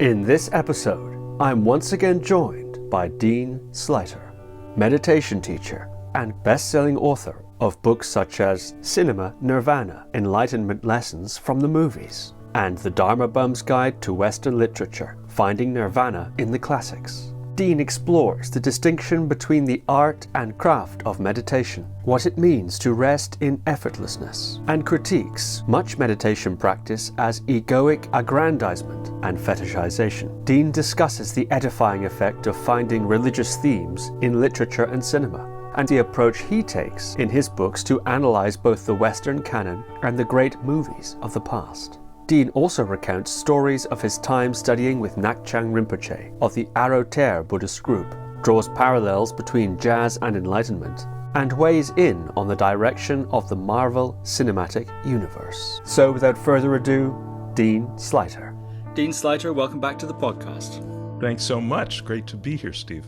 In this episode, I'm once again joined by Dean Sluyter, meditation teacher and best-selling author of books such as Cinema Nirvana, Enlightenment Lessons from the Movies, and The Dharma Bum's Guide to Western Literature, Finding Nirvana in the Classics. Dean explores the distinction between the art and craft of meditation, what it means to rest in effortlessness, and critiques much meditation practice as egoic aggrandisement and fetishisation. Dean discusses the edifying effect of finding religious themes in literature and cinema, and the approach he takes in his books to analyse both the Western Canon and the great movies of the past. Dean also recounts stories of his time studying with Ngak'chang Rinpoche of the gTer Buddhist group, draws parallels between jazz and enlightenment, and weighs in on the direction of the Marvel Cinematic Universe. So without further ado, Dean Sluyter. Dean Sluyter, welcome back to the podcast. Thanks so much. Great to be here, Steve.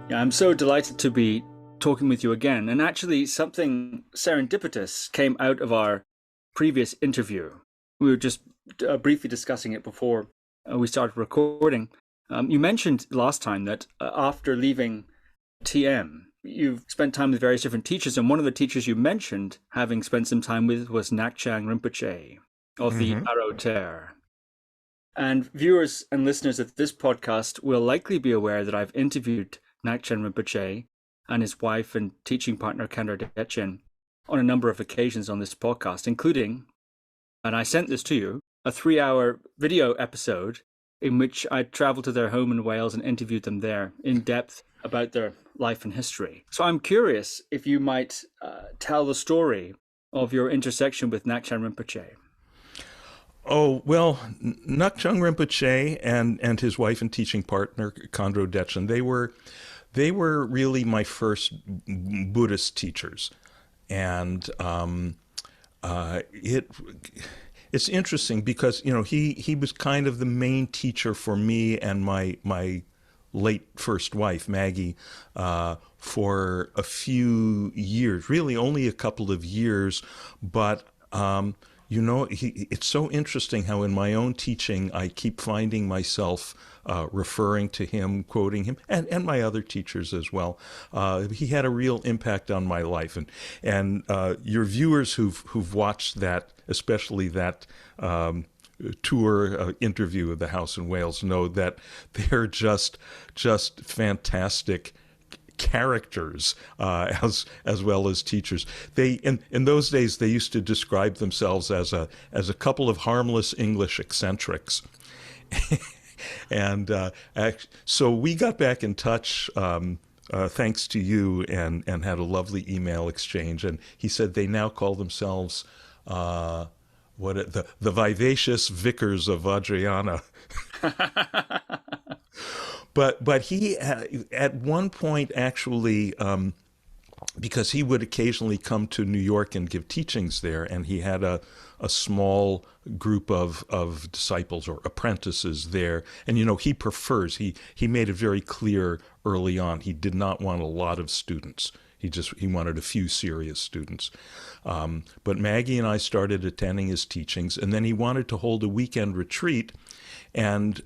Yeah, I'm so delighted to be talking with you again. And actually, something serendipitous came out of our previous interview. We were just briefly discussing it before we started recording. You mentioned last time that after leaving TM, you've spent time with various different teachers, and one of the teachers you mentioned having spent some time with was Ngak'chang Rinpoche of the gTer. And viewers and listeners of this podcast will likely be aware that I've interviewed Ngak'chang Rinpoche and his wife and teaching partner Kandar Dechin on a number of occasions on this podcast, including, and I sent this to you, a 3-hour video episode in which I traveled to their home in Wales and interviewed them there in depth about their life and history. So I'm curious if you might tell the story of your intersection with Ngak'chang Rinpoche. Oh, well, Ngak'chang Rinpoche and his wife and teaching partner, Kandar Dechin, they were really my first Buddhist teachers. And it's interesting because, he was kind of the main teacher for me and my late first wife, Maggie, for a few years, really only a couple of years. But, it's so interesting how in my own teaching, I keep finding myself referring to him, quoting him, and my other teachers as well. He had a real impact on my life. And your viewers who've watched that, especially that tour interview of the house in Wales, know that they're just fantastic characters as well as teachers. They in those days they used to describe themselves as a couple of harmless English eccentrics. And so we got back in touch thanks to you and had a lovely email exchange. And he said they now call themselves the vivacious vicars of Vajrayana. But he at one point actually, because he would occasionally come to New York and give teachings there, and he had a small group of disciples or apprentices there. And, he made it very clear early on, he did not want a lot of students. He wanted a few serious students. But Maggie and I started attending his teachings, and then he wanted to hold a weekend retreat. And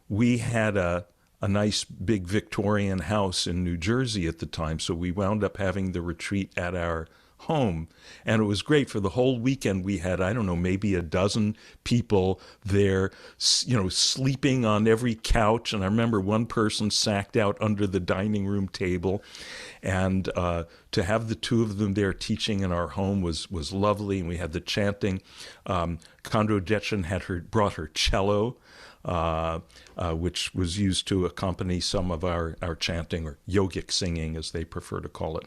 we had a nice big Victorian house in New Jersey at the time, so we wound up having the retreat at our home. And it was great. For the whole weekend, we had, I don't know, maybe a dozen people there, sleeping on every couch. And I remember one person sacked out under the dining room table. And to have the two of them there teaching in our home was lovely. And we had the chanting. Kandar Dechin brought her cello, which was used to accompany some of our chanting, or yogic singing, as they prefer to call it.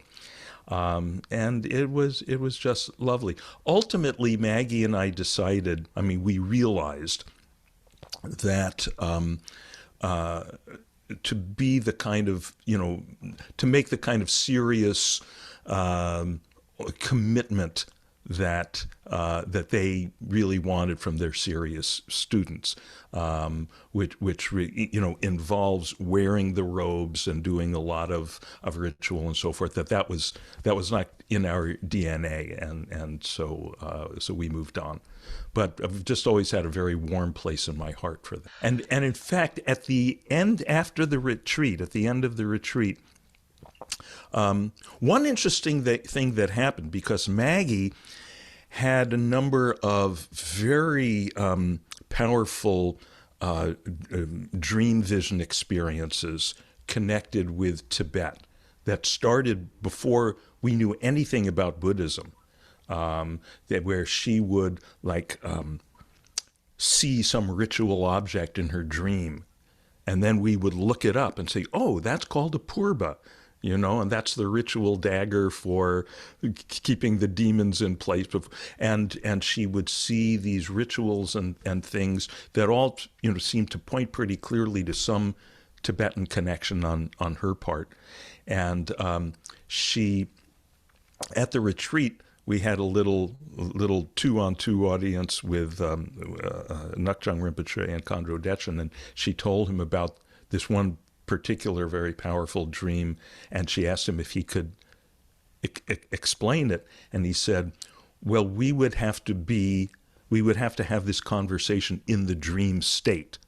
And it was just lovely. Ultimately, Maggie and I decided, we realized that to be the kind of, to make the kind of serious commitment that they really wanted from their serious students, which involves wearing the robes and doing a lot of ritual and so forth. That was not in our DNA, and so we moved on. But I've just always had a very warm place in my heart for that. And in fact, at the end of the retreat, one interesting thing that happened, because Maggie had a number of very powerful dream vision experiences connected with Tibet that started before we knew anything about Buddhism, where she would see some ritual object in her dream, and then we would look it up and say, oh, that's called a purba. And that's the ritual dagger for keeping the demons in place. And she would see these rituals and things that all, seemed to point pretty clearly to some Tibetan connection on her part. And she, at the retreat, we had a little 2-on-2 audience with Ngak'chang Rinpoche and Khandro Dechen, and she told him about this one particular very powerful dream, and she asked him if he could explain it, and he said, well, we would have to have this conversation in the dream state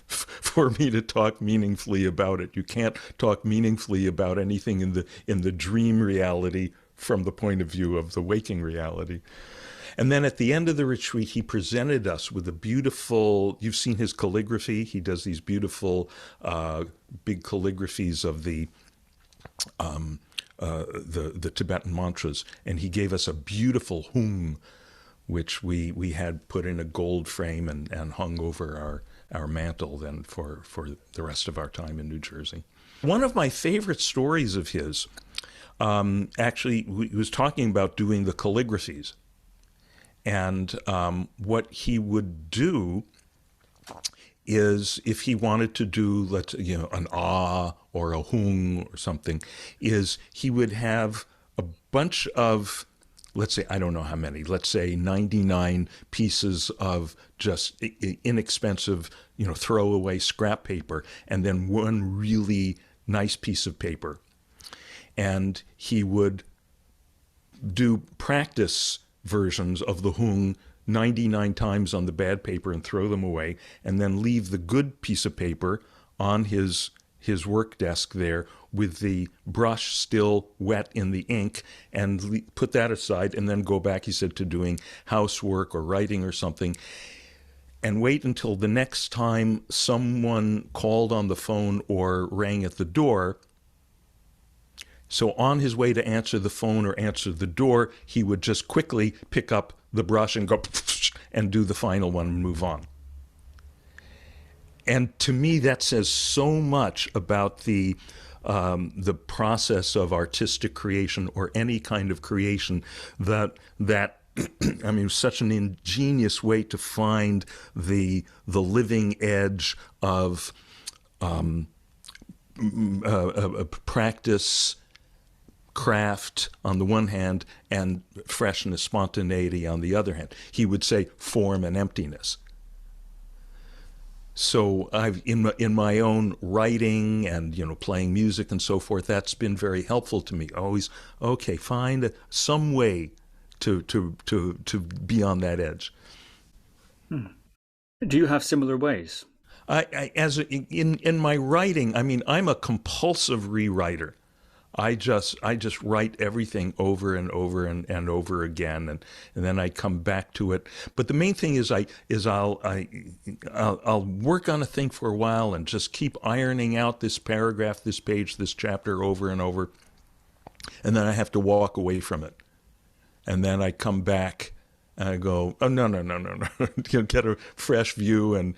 for me to talk meaningfully about it. You can't talk meaningfully about anything in the dream reality from the point of view of the waking reality. And then at the end of the retreat, he presented us with a beautiful, you've seen his calligraphy. He does these beautiful big calligraphies of the Tibetan mantras. And he gave us a beautiful hung, which we had put in a gold frame and hung over our mantle then for the rest of our time in New Jersey. One of my favorite stories of his, actually, he was talking about doing the calligraphies. And what he would do is, if he wanted to do, an ah or a hung or something, is he would have a bunch of, let's say, I don't know how many, let's say 99 pieces of just inexpensive, throwaway scrap paper, and then one really nice piece of paper. And he would do practice versions of the hung 99 times on the bad paper and throw them away, and then leave the good piece of paper on his work desk there with the brush still wet in the ink, and put that aside, and then go back, he said, to doing housework or writing or something, and wait until the next time someone called on the phone or rang at the door. So on his way to answer the phone or answer the door, he would just quickly pick up the brush and go and do the final one and move on. And to me, that says so much about the process of artistic creation or any kind of creation that I mean, such an ingenious way to find the living edge of practice, craft on the one hand, and freshness, spontaneity on the other hand. He would say form and emptiness. So I've in my own writing and playing music and so forth, that's been very helpful to me. Always, okay, find some way to be on that edge. Do you have similar ways? In my writing, I mean, I'm a compulsive rewriter. I just write everything over and over and over again, and then I come back to it. But the main thing is I'll work on a thing for a while and just keep ironing out this paragraph, this page, this chapter over and over, and then I have to walk away from it, and then I come back and I go, oh no, get a fresh view and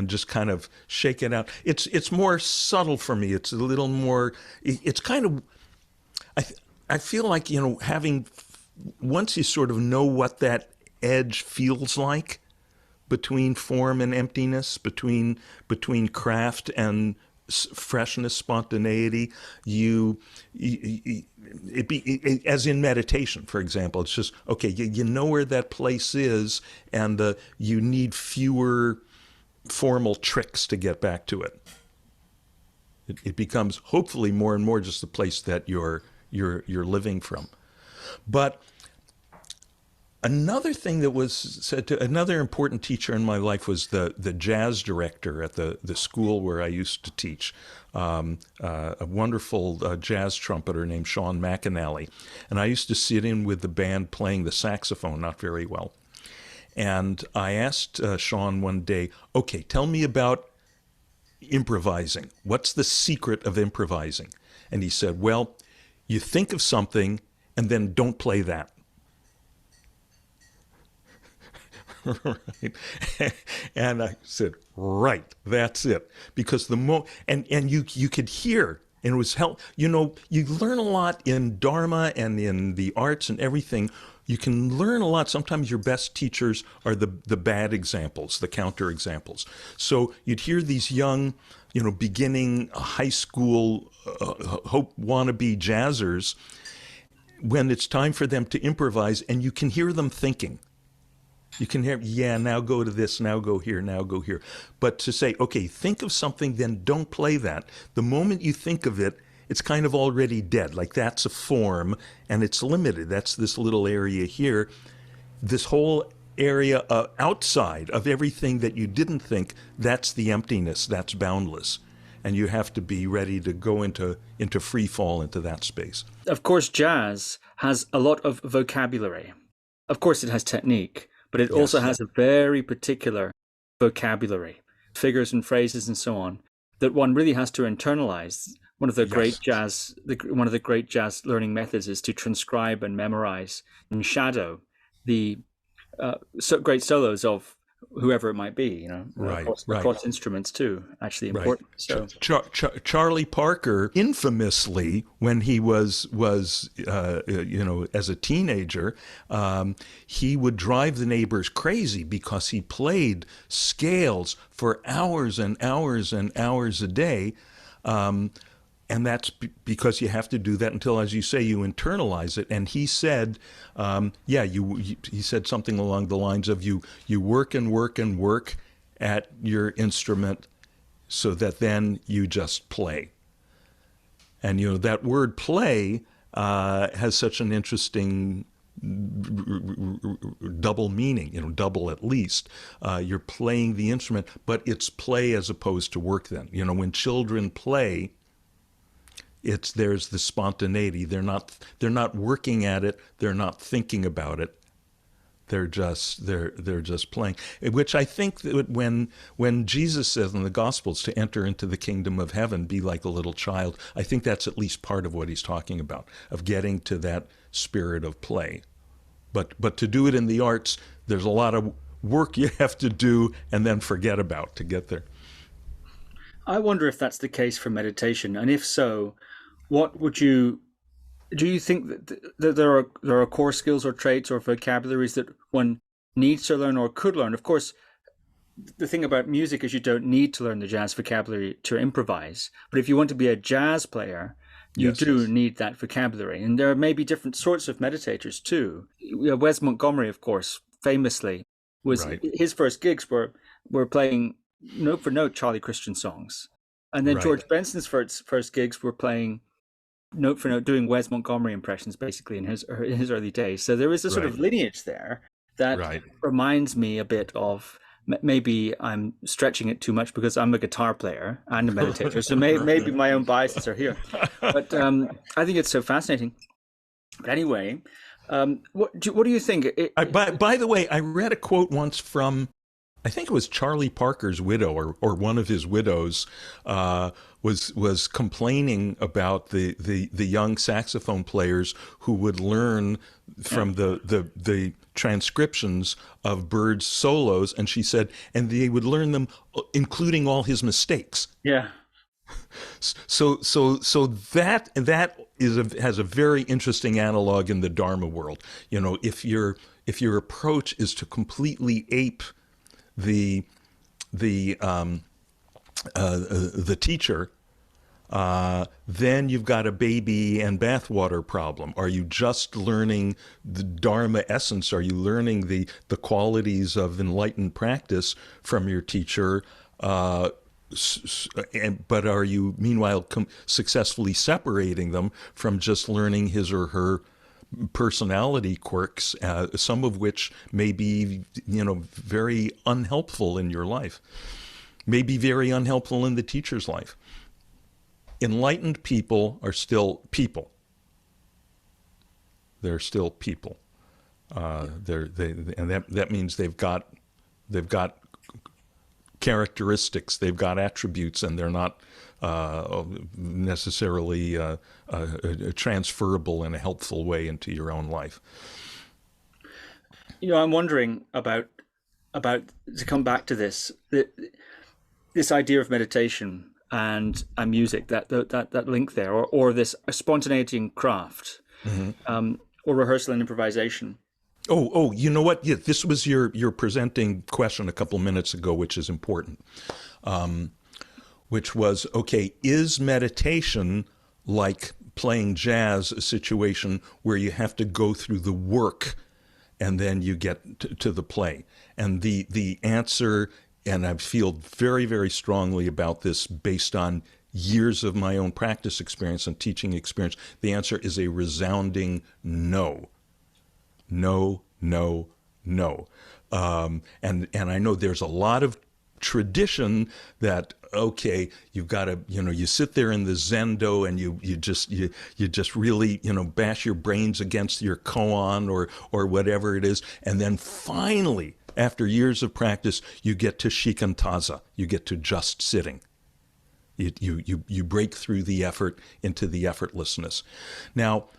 just kind of shake it out. It's more subtle for me. It's a little more. It's kind of. I feel like having, once you sort of know what that edge feels like between form and emptiness, between craft and freshness, spontaneity. As in meditation, for example, it's just, okay, you know where that place is, and you need fewer formal tricks to get back to it. It becomes hopefully more and more just the place that you're living from. But another thing that was said to another important teacher in my life was the jazz director at the school where I used to teach, a wonderful jazz trumpeter named Sean McAnally. And I used to sit in with the band playing the saxophone, not very well. And I asked Sean one day, okay, tell me about improvising. What's the secret of improvising? And he said, well, you think of something and then don't play that. Right. And I said, right, that's it. Because and you could hear, and it was you learn a lot in Dharma and in the arts and everything. You can learn a lot. Sometimes your best teachers are the bad examples, the counter examples. So you'd hear these young, beginning high school hope wannabe jazzers when it's time for them to improvise, and you can hear them thinking. You can hear, yeah, now go to this, now go here, now go here. But to say, okay, think of something, then don't play that. The moment you think of it, it's kind of already dead. Like that's a form, and it's limited. That's this little area here. This whole area outside of everything that you didn't think, that's the emptiness, that's boundless. And you have to be ready to go into free fall into that space. Of course, jazz has a lot of vocabulary. Of course, it has technique, but it also has a very particular vocabulary, figures and phrases and so on, that one really has to internalize. One of the great jazz learning methods is to transcribe and memorize and shadow the great solos of whoever it might be, across instruments too, actually important. Right. So Charlie Parker, infamously, when he was as a teenager, he would drive the neighbors crazy because he played scales for hours and hours and hours a day. And that's because you have to do that until, as you say, you internalize it. And he said, he said something along the lines of you work and work and work at your instrument so that then you just play. And, that word play has such an interesting double meaning, double at least. You're playing the instrument, but it's play as opposed to work then. When children play, there's the spontaneity. They're not working at it. They're not thinking about it. They're just playing. Which I think that when Jesus says in the Gospels to enter into the kingdom of heaven, be like a little child, I think that's at least part of what he's talking about, of getting to that spirit of play. But to do it in the arts, there's a lot of work you have to do and then forget about to get there. I wonder if that's the case for meditation, and if so, do you think that there are core skills or traits or vocabularies that one needs to learn or could learn? Of course, the thing about music is you don't need to learn the jazz vocabulary to improvise, but if you want to be a jazz player, you do need that vocabulary. And there may be different sorts of meditators too. Wes Montgomery, of course, famously, his first gigs were playing note for note Charlie Christian songs. And then George Benson's first gigs were playing note for note, doing Wes Montgomery impressions basically in his early days. So there is a sort of lineage there that reminds me a bit of, maybe I'm stretching it too much because I'm a guitar player and a meditator, so maybe my own biases are here. But I think it's so fascinating. But anyway, what do you think? By the way, I read a quote once from, I think it was Charlie Parker's widow or one of his widows, was complaining about the young saxophone players who would learn from the transcriptions of Bird's solos, and she said, and they would learn them including all his mistakes. Yeah. So that has a very interesting analog in the Dharma world. If your approach is to completely ape the teacher, Then you've got a baby and bathwater problem. Are you just learning the Dharma essence? Are you learning the qualities of enlightened practice from your teacher? But are you, meanwhile, successfully separating them from just learning his or her personality quirks, some of which may be, very unhelpful in your life, may be very unhelpful in the teacher's life? Enlightened people are still people. They're still people. And that means they've got characteristics, they've got attributes, and they're not necessarily transferable in a helpful way into your own life. I'm wondering about to come back to this idea of meditation and music, that link there, or this spontaneity in craft, or rehearsal and improvisation. Oh, you know what? Yeah, this was your presenting question a couple minutes ago, which is important, which was, okay, is meditation like playing jazz a situation where you have to go through the work and then you get to the play? And the answer, and I feel very, very strongly about this based on years of my own practice experience and teaching experience, the answer is a resounding no. No, no, no. And I know there's a lot of tradition that, okay, you've got to, you sit there in the zendo and you just really, bash your brains against your koan or whatever it is. And then finally, after years of practice, you get to shikantaza. You get to just sitting. You break through the effort into the effortlessness. Now,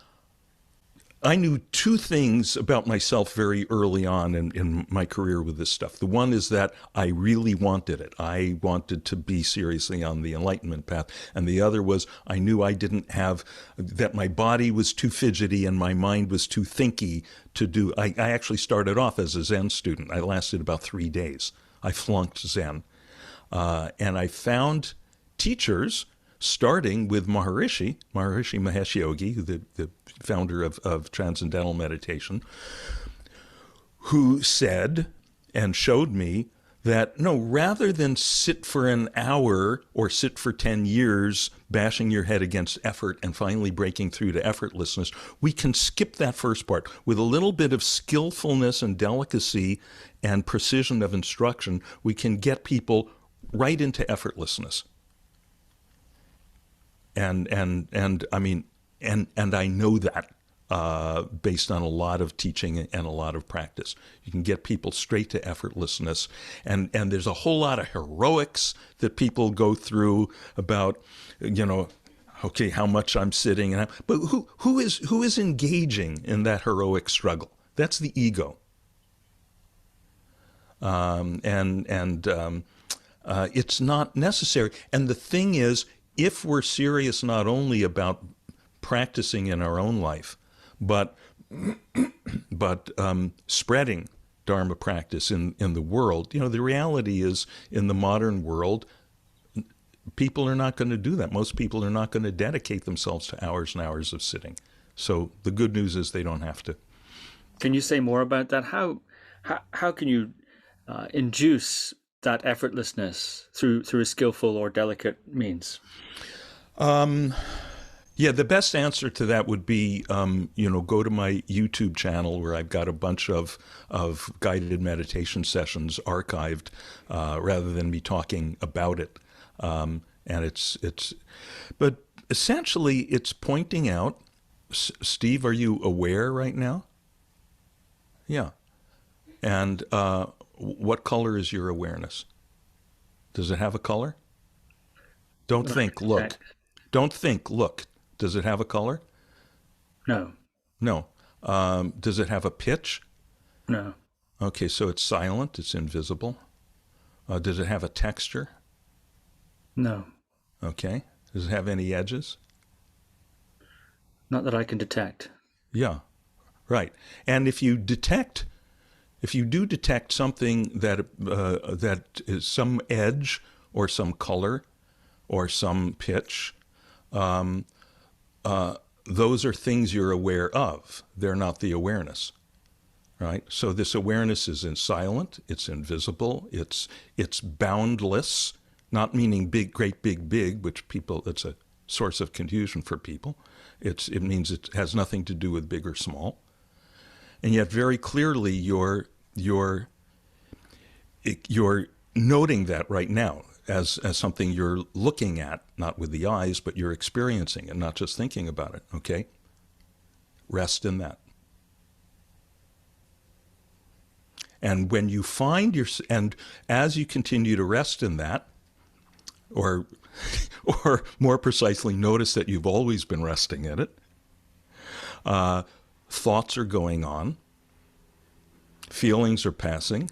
I knew two things about myself very early on in my career with this stuff. The one is that I really wanted it. I wanted to be seriously on the enlightenment path. And the other was I knew I didn't have, that my body was too fidgety and my mind was too thinky to do. I actually started off as a Zen student. I lasted about 3 days. I flunked Zen. And I found teachers, starting with Maharishi Mahesh Yogi, the founder of Transcendental Meditation, who said and showed me that, no, rather than sit for an hour or sit for 10 years bashing your head against effort and finally breaking through to effortlessness, we can skip that first part. With a little bit of skillfulness and delicacy and precision of instruction, we can get people right into effortlessness. And I mean, and I know that based on a lot of teaching and a lot of practice. You can get people straight to effortlessness. And there's a whole lot of heroics that people go through about, okay, how much I'm sitting. But who is engaging in that heroic struggle? That's the ego. It's not necessary. And the thing is, if we're serious not only about practicing in our own life, but spreading Dharma practice in the world, the reality is in the modern world, people are not going to do that. Most people are not going to dedicate themselves to hours and hours of sitting. So the good news is they don't have to. Can you say more about that? How can you induce that effortlessness through a skillful or delicate means? Yeah, the best answer to that would be, go to my YouTube channel where I've got a bunch of guided meditation sessions archived, rather than me talking about it. And but essentially it's pointing out, Steve, are you aware right now? Yeah. And what color is your awareness? Does it have a color? Don't think, look. Don't think, look. Does it have a color? No. No. Does it have a pitch? No. Okay, so it's silent, it's invisible. Does it have a texture? No. Okay. Does it have any edges? Not that I can detect. Yeah, right. And if you do detect something that is some edge or some color or some pitch, those are things you're aware of. They're not the awareness, right? So this awareness is silent, it's invisible, it's boundless, not meaning big, great, big, which people, it's a source of confusion for people. It means it has nothing to do with big or small. And yet very clearly you're noting that right now as something you're looking at, not with the eyes, but you're experiencing and not just thinking about it, okay? Rest in that. And when you find and as you continue to rest in that, or more precisely, notice that you've always been resting in it, thoughts are going on, feelings are passing.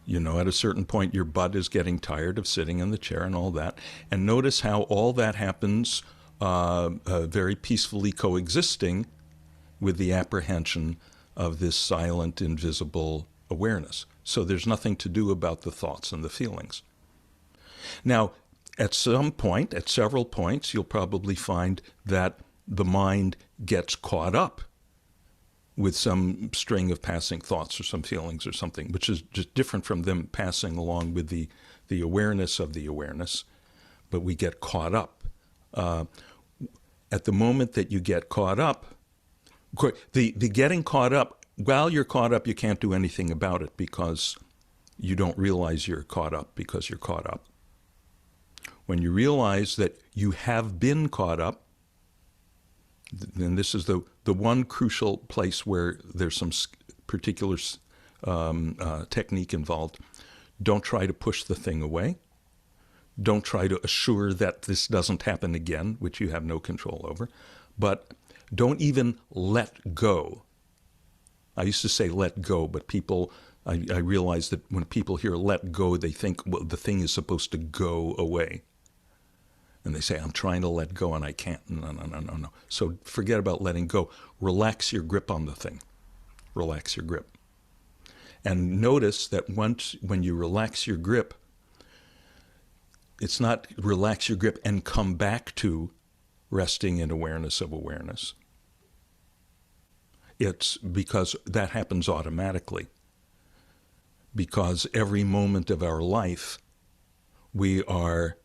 You know, at a certain point, your butt is getting tired of sitting in the chair and all that. And notice how all that happens very peacefully coexisting with the apprehension of this silent, invisible awareness. So there's nothing to do about the thoughts and the feelings. Now, at some point, at several points, you'll probably find that the mind gets caught up with some string of passing thoughts or some feelings or something, which is just different from them passing along with the awareness of the awareness, but we get caught up. At the moment that you get caught up, the getting caught up, while you're caught up, you can't do anything about it because you don't realize you're caught up because you're caught up. When you realize that you have been caught up, then this is the one crucial place where there's some particular technique involved. Don't try to push the thing away. Don't try to assure that this doesn't happen again, which you have no control over. But don't even let go. I used to say let go, but I realize that when people hear let go, they think, well, the thing is supposed to go away. And they say, I'm trying to let go and I can't. No. So forget about letting go. Relax your grip on the thing. Relax your grip. And notice that when you relax your grip, it's not relax your grip and come back to resting in awareness of awareness. It's because that happens automatically. Because every moment of our life, we are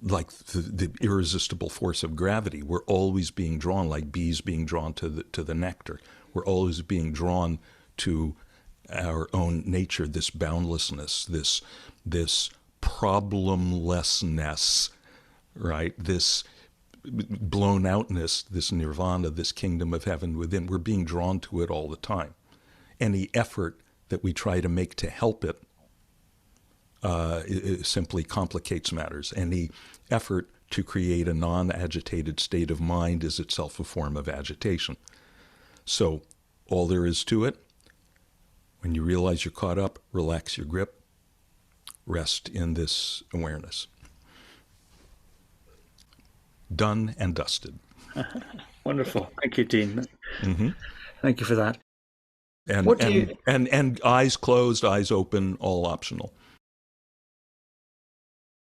like the irresistible force of gravity. We're always being drawn, like bees being drawn to the nectar. We're always being drawn to our own nature, this boundlessness, this problemlessness, right? This blown outness, this nirvana, this kingdom of heaven within. We're being drawn to it all the time. Any effort that we try to make to help it simply complicates matters. Any effort to create a non-agitated state of mind is itself a form of agitation. So all there is to it, when you realize you're caught up, relax your grip, rest in this awareness. Done and dusted. Wonderful. Thank you, Dean. Mm-hmm. Thank you for that. And eyes closed, eyes open, all optional.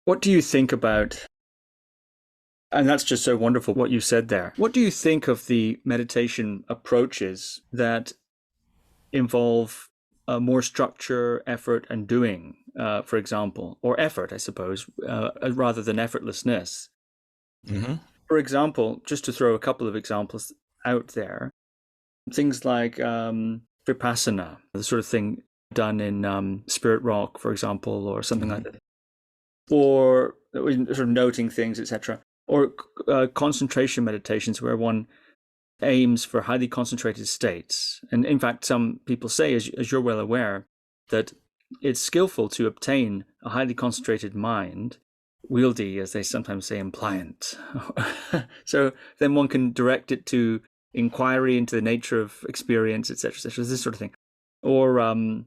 What do you think about, and that's just so wonderful what you said there, what do you think of the meditation approaches that involve more structure, effort, and doing, for example, or effort, I suppose, rather than effortlessness? Mm-hmm. For example, just to throw a couple of examples out there, things like vipassana, the sort of thing done in Spirit Rock, for example, or something like that. Or sort of noting things, etc. Or concentration meditations where one aims for highly concentrated states. And in fact, some people say, as you're well aware, that it's skillful to obtain a highly concentrated mind, wieldy, as they sometimes say, and pliant. So then one can direct it to inquiry into the nature of experience, etc., etc., this sort of thing. Or I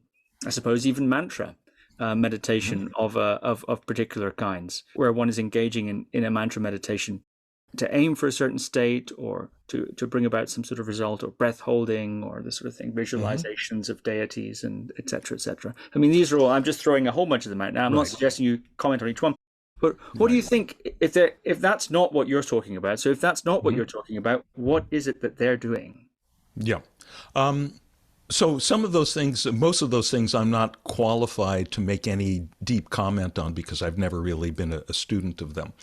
suppose even mantra meditation of particular kinds, where one is engaging in a mantra meditation to aim for a certain state or to bring about some sort of result, or breath holding, or this sort of thing, visualizations of deities, and etc., etc. I mean, these are all, I'm just throwing a whole bunch of them out now. I'm not suggesting you comment on each one, But what do you think if that's not what you're talking about? So if that's not what you're talking about, what is it that they're doing? Yeah. So some of those things, most of those things, I'm not qualified to make any deep comment on because I've never really been a student of them.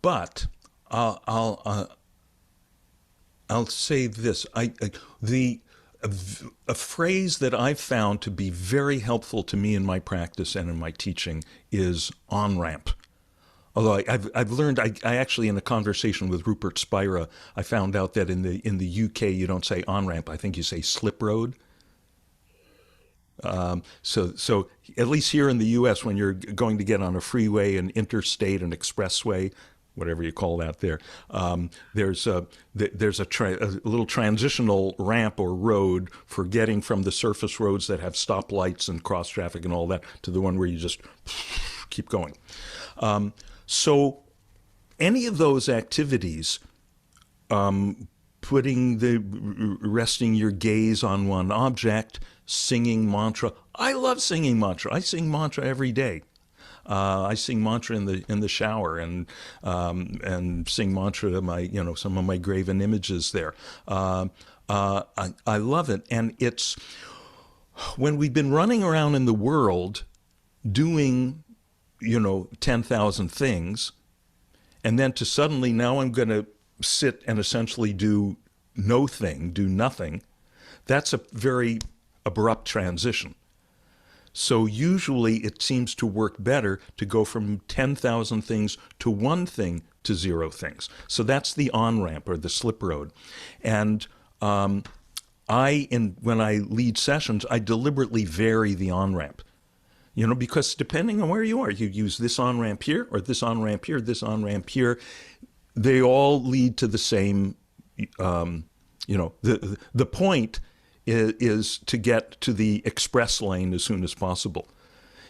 But I'll say this: a phrase that I've found to be very helpful to me in my practice and in my teaching is on-ramp. Although I've learned, I actually, in a conversation with Rupert Spira, I found out that in the UK you don't say on-ramp. I think you say slip road. So at least here in the US, when you're going to get on a freeway, an interstate, an expressway, whatever you call that there's a little transitional ramp or road for getting from the surface roads that have stoplights and cross traffic and all that to the one where you just keep going. So any of those activities, resting your gaze on one object, singing mantra. I love singing mantra. I sing mantra every day. I sing mantra in the shower and sing mantra to some of my graven images there. I love it, and it's when we've been running around in the world doing 10,000 things, and then to suddenly now I'm going to sit and essentially do nothing. That's a very abrupt transition. So usually it seems to work better to go from 10,000 things to one thing to 0 things. So that's the on-ramp or the slip road. And when I lead sessions, I deliberately vary the on-ramp. Because depending on where you are, you use this on-ramp here or this on-ramp here, this on-ramp here. They all lead to the same, the point is to get to the express lane as soon as possible.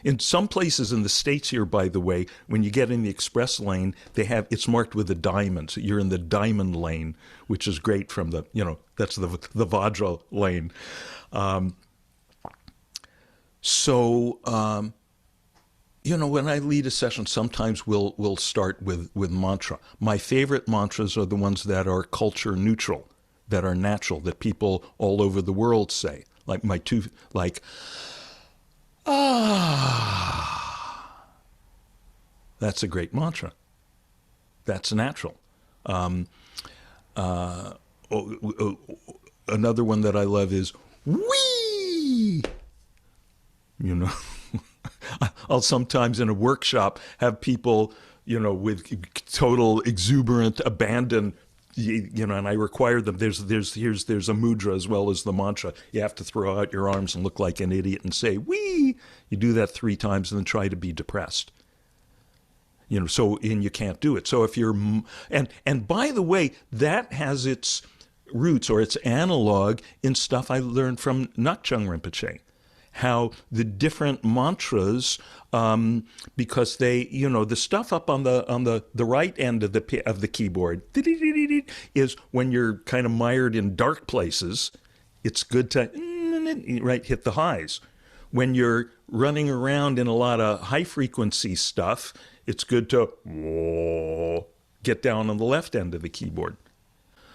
In some places in the States here, by the way, when you get in the express lane, it's marked with a diamond. So you're in the diamond lane, which is great from that's the Vajra lane. When I lead a session, sometimes we'll start with mantra. My favorite mantras are the ones that are culture neutral, that are natural, that people all over the world say. That's a great mantra. That's natural. Another one that I love is wee. I'll sometimes in a workshop have people, with total exuberant abandon, and I require them. There's a mudra as well as the mantra. You have to throw out your arms and look like an idiot and say "wee." You do that 3 times and then try to be depressed. And you can't do it. So if you're and by the way, that has its roots or its analog in stuff I learned from Ngak'chang Rinpoche. How the different mantras, because they, the stuff up on the right end of the keyboard is when you're kind of mired in dark places. It's good to hit the highs. When you're running around in a lot of high frequency stuff, it's good to get down on the left end of the keyboard.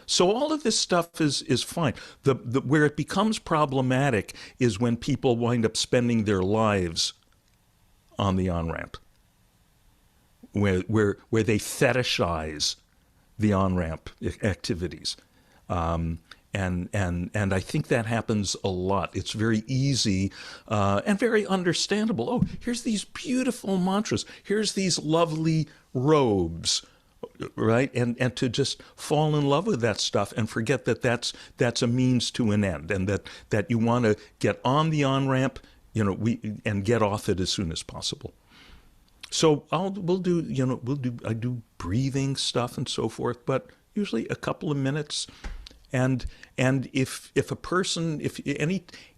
So all of this stuff is fine. Where it becomes problematic is when people wind up spending their lives on the on-ramp, where they fetishize the on-ramp activities. And I think that happens a lot. It's very easy and very understandable. Oh, here's these beautiful mantras. Here's these lovely robes. Right, and to just fall in love with that stuff and forget that that's a means to an end, and that you want to get on the on ramp, and get off it as soon as possible. So I do breathing stuff and so forth, but usually a couple of minutes, and if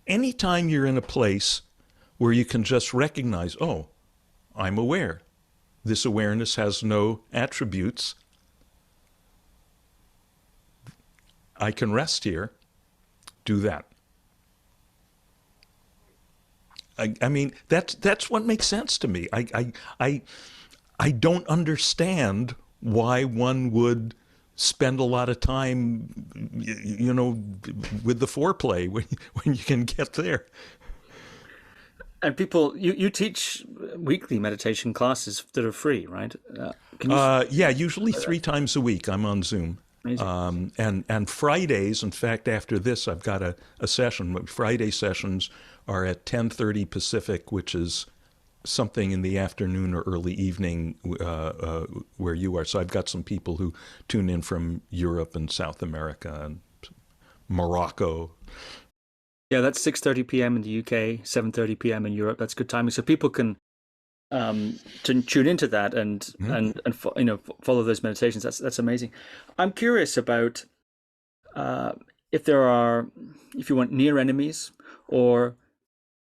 any time you're in a place where you can just recognize, oh, I'm aware. This awareness has no attributes. I can rest here. Do that. I mean, that's what makes sense to me. I don't understand why one would spend a lot of time, with the foreplay when you can get there. And people, you teach weekly meditation classes that are free, right? Yeah, usually 3 times a week. I'm on Zoom. And Fridays, in fact, after this, I've got a session. Friday sessions are at 10:30 Pacific, which is something in the afternoon or early evening where you are. So I've got some people who tune in from Europe and South America and Morocco. Yeah, that's 6:30 p.m. in the UK, 7:30 p.m. in Europe. That's good timing, so people can tune into that and follow those meditations. That's amazing. I'm curious about if there are, if you want, near enemies or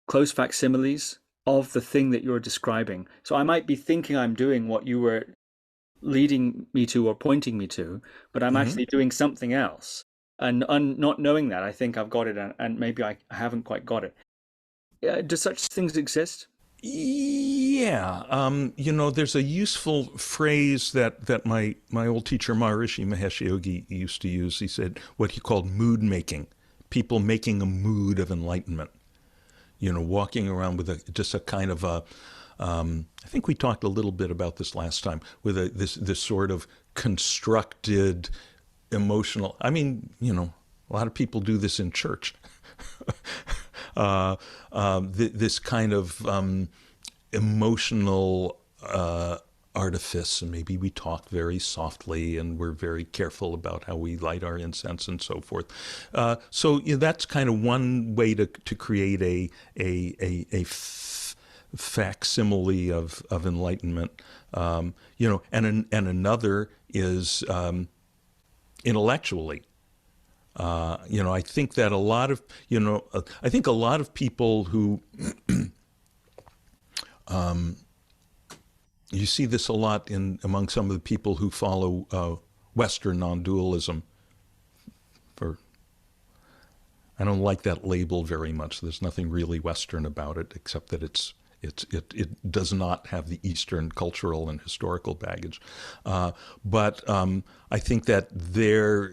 close facsimiles of the thing that you're describing. So I might be thinking I'm doing what you were leading me to or pointing me to, but I'm actually doing something else. And not knowing that, I think I've got it, and maybe I haven't quite got it. Do such things exist? Yeah. There's a useful phrase that my old teacher Maharishi Mahesh Yogi used to use. He said what he called mood making, people making a mood of enlightenment. Walking around with just a kind of a, I think we talked a little bit about this last time, with this sort of constructed emotional, I mean, a lot of people do this in church. This kind of emotional artifice, and maybe we talk very softly and we're very careful about how we light our incense and so forth. So that's kind of one way to create a facsimile of enlightenment. And another is intellectually. I think that a lot of people who you see this a lot among some of the people who follow Western non-dualism. I don't like that label very much. There's nothing really Western about it, except that it does not have the Eastern cultural and historical baggage. But I think that they're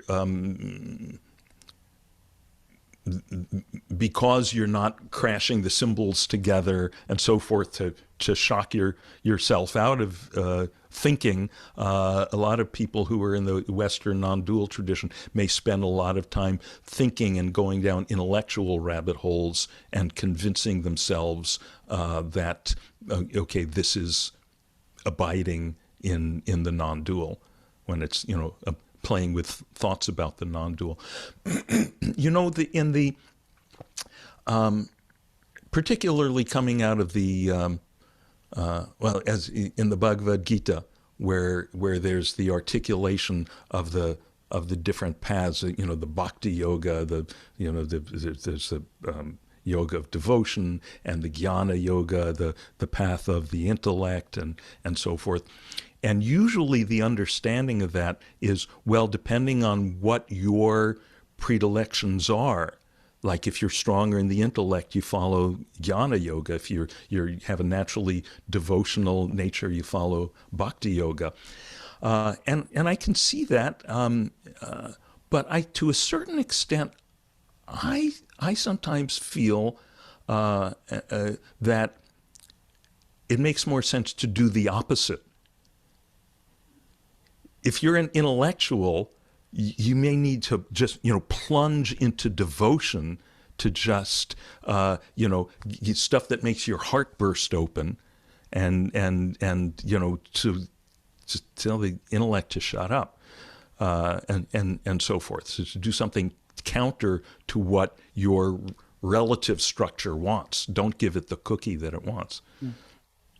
because you're not crashing the symbols together and so forth to shock yourself out of thinking, a lot of people who are in the Western non-dual tradition may spend a lot of time thinking and going down intellectual rabbit holes and convincing themselves that, okay, this is abiding in the non-dual, when it's, playing with thoughts about the non-dual. Particularly coming out of the, as in the Bhagavad Gita, where there's the articulation of the different paths, the bhakti yoga, there's the yoga of devotion, and the jnana yoga, the path of the intellect, and so forth. And usually the understanding of that is, well, depending on what your predilections are. Like if you're stronger in the intellect, you follow jnana yoga. If you have a naturally devotional nature, you follow bhakti yoga. And I can see that, but to a certain extent, I sometimes feel that it makes more sense to do the opposite. If you're an intellectual, you may need to just, plunge into devotion to just, stuff that makes your heart burst open, and to tell the intellect to shut up, and so forth. So to do something counter to what your relative structure wants. Don't give it the cookie that it wants.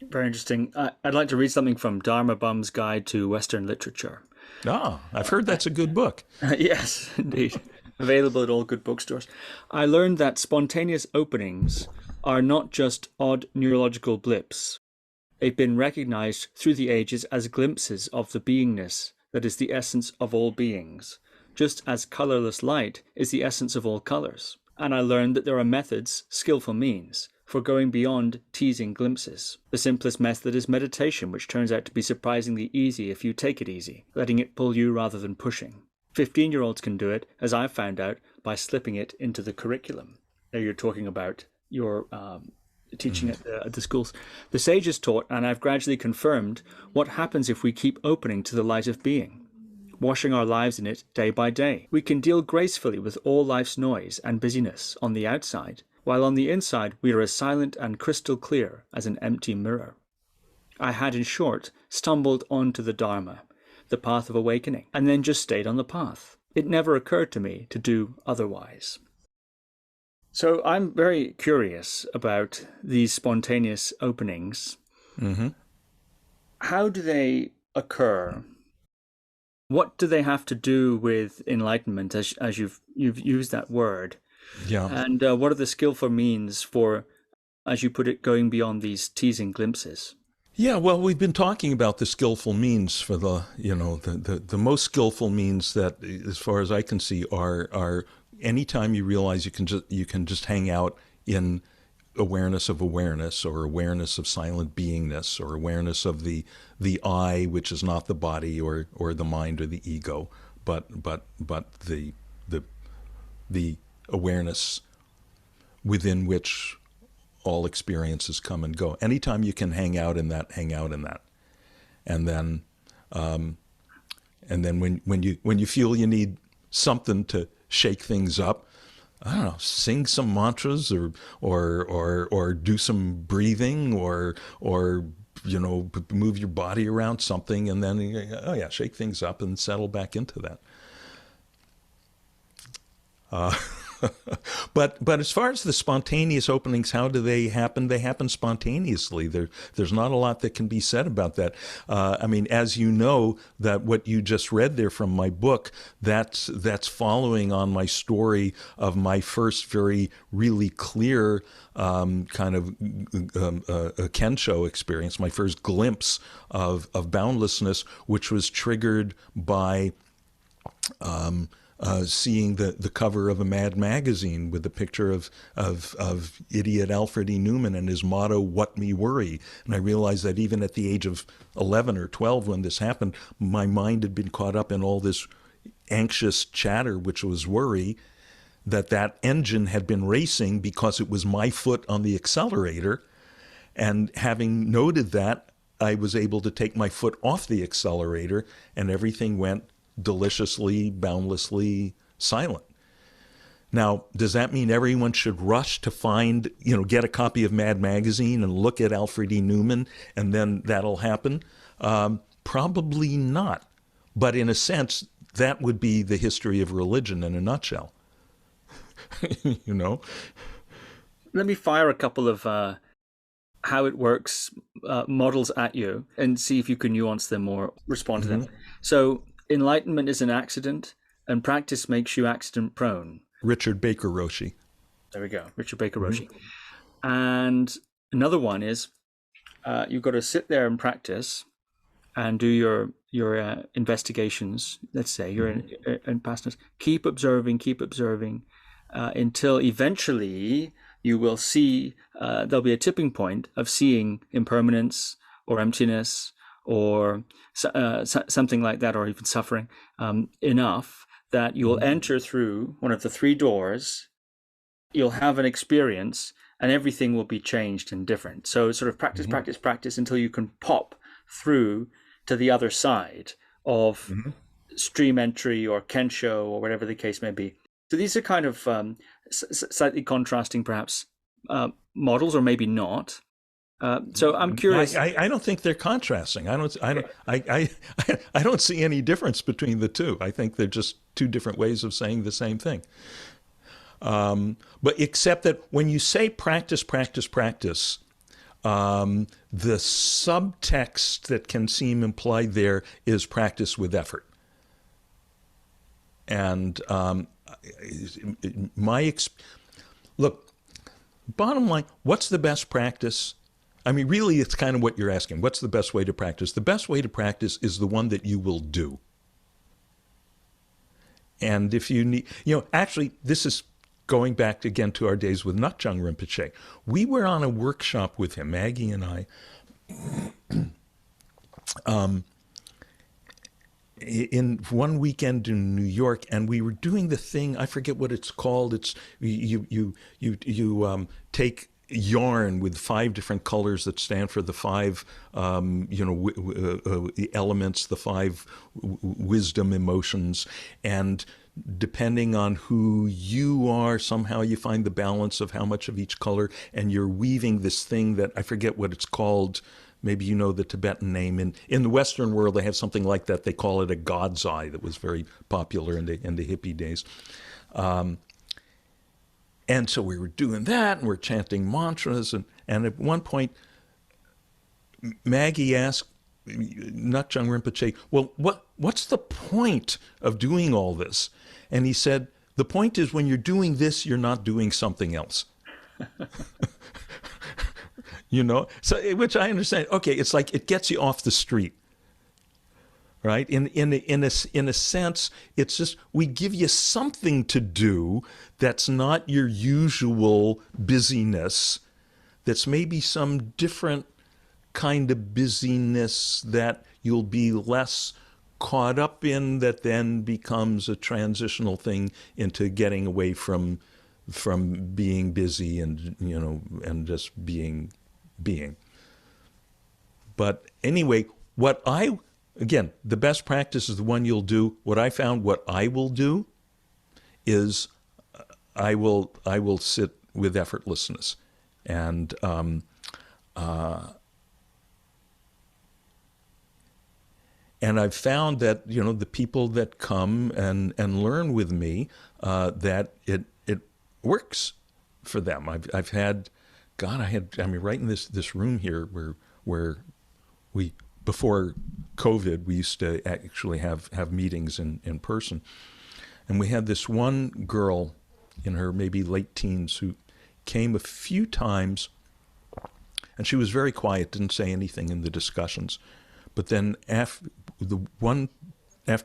Very interesting. I'd like to read something from Dharma Bum's Guide to Western Literature. I've heard that's a good book. Yes, indeed. Available at all good bookstores. I learned that spontaneous openings are not just odd neurological blips. They've been recognized through the ages as glimpses of the beingness that is the essence of all beings, just as colorless light is the essence of all colors. And I learned that there are methods, skillful means, for going beyond teasing glimpses. The simplest method is meditation, which turns out to be surprisingly easy if you take it easy, letting it pull you rather than pushing. 15-year-olds can do it, as I've found out, by slipping it into the curriculum. There you're talking about your teaching at the schools. The sages taught, and I've gradually confirmed, what happens if we keep opening to the light of being, washing our lives in it day by day. We can deal gracefully with all life's noise and busyness on the outside, while on the inside we are as silent and crystal clear as an empty mirror. I had, in short, stumbled onto the Dharma, the path of awakening, and then just stayed on the path. It never occurred to me to do otherwise. So I'm very curious about these spontaneous openings. Mm-hmm. How do they occur? What do they have to do with enlightenment, as you've used that word? Yeah. And what are the skillful means for, as you put it, going beyond these teasing glimpses? Yeah, well, we've been talking about the skillful means for the most skillful means that, as far as I can see, are anytime you realize you can just hang out in awareness of awareness, or awareness of silent beingness, or awareness of the I, which is not the body or the mind or the ego, but the awareness within which all experiences come and go. Anytime you can hang out in that. And then when you feel you need something to shake things up, I don't know, sing some mantras or do some breathing or move your body around something, and then shake things up and settle back into that. But as far as the spontaneous openings, how do they happen? They happen spontaneously. There's not a lot that can be said about that. I mean, as you know, that what you just read there from my book, that's following on my story of my first very really clear kind of Kensho experience, my first glimpse of boundlessness, which was triggered by seeing the cover of a Mad magazine with the picture of idiot Alfred E. Newman and his motto, "What me worry." And I realized that even at the age of 11 or 12 when this happened, my mind had been caught up in all this anxious chatter, which was worry, that engine had been racing because it was my foot on the accelerator. And having noted that, I was able to take my foot off the accelerator, and everything went deliciously, boundlessly silent. Now, does that mean everyone should rush to find, get a copy of Mad Magazine and look at Alfred E. Newman and then that'll happen? Probably not. But in a sense, that would be the history of religion in a nutshell. Let me fire a couple of how it works models at you and see if you can nuance them or respond to them. So, enlightenment is an accident, and practice makes you accident prone. Richard Baker Roshi. There we go, Richard Baker Roshi. And another one is you've got to sit there and practice and do your investigations, let's say, your in pastness. Keep observing until eventually you will see, there'll be a tipping point of seeing impermanence or emptiness or something like that, or even suffering, enough that you'll enter through one of the three doors, you'll have an experience, and everything will be changed and different. So sort of practice until you can pop through to the other side of stream entry or Kensho or whatever the case may be. So these are kind of slightly contrasting, perhaps, models, or maybe not. So I'm curious. I don't think they're contrasting. I don't see any difference between the two. I think they're just two different ways of saying the same thing. But except that when you say practice, the subtext that can seem implied there is practice with effort. And look, bottom line, what's the best practice? I mean, really, it's kind of what you're asking. What's the best way to practice? The best way to practice is the one that you will do. And if you need, actually, this is going back again to our days with Ngak'chang Rinpoche, we were on a workshop with him, Maggie and I, in one weekend in New York, and we were doing the thing, I forget what it's called. It's you take yarn with 5 different colors that stand for the 5 elements, the 5 wisdom emotions, and depending on who you are, somehow you find the balance of how much of each color, and you're weaving this thing that I forget what it's called. Maybe you know the Tibetan name. In the Western world, they have something like that. They call it a God's eye, that was very popular in the hippie days. And so we were doing that, and we're chanting mantras. And at one point, Maggie asked Ngak'chang Rinpoche, well, what's the point of doing all this? And he said, the point is when you're doing this, you're not doing something else. So which I understand. Okay, it's like it gets you off the street, right? In a sense, it's just we give you something to do that's not your usual busyness. That's maybe some different kind of busyness that you'll be less caught up in. That then becomes a transitional thing into getting away from being busy and and just being. But anyway, again, the best practice is the one you'll do. What I found, what I will do is I will sit with effortlessness. And I've found that, the people that come and learn with me, that it works for them. I've had, right in this room here where we, before COVID, we used to actually have meetings in person. And we had this one girl in her maybe late teens who came a few times, and she was very quiet, didn't say anything in the discussions. But then after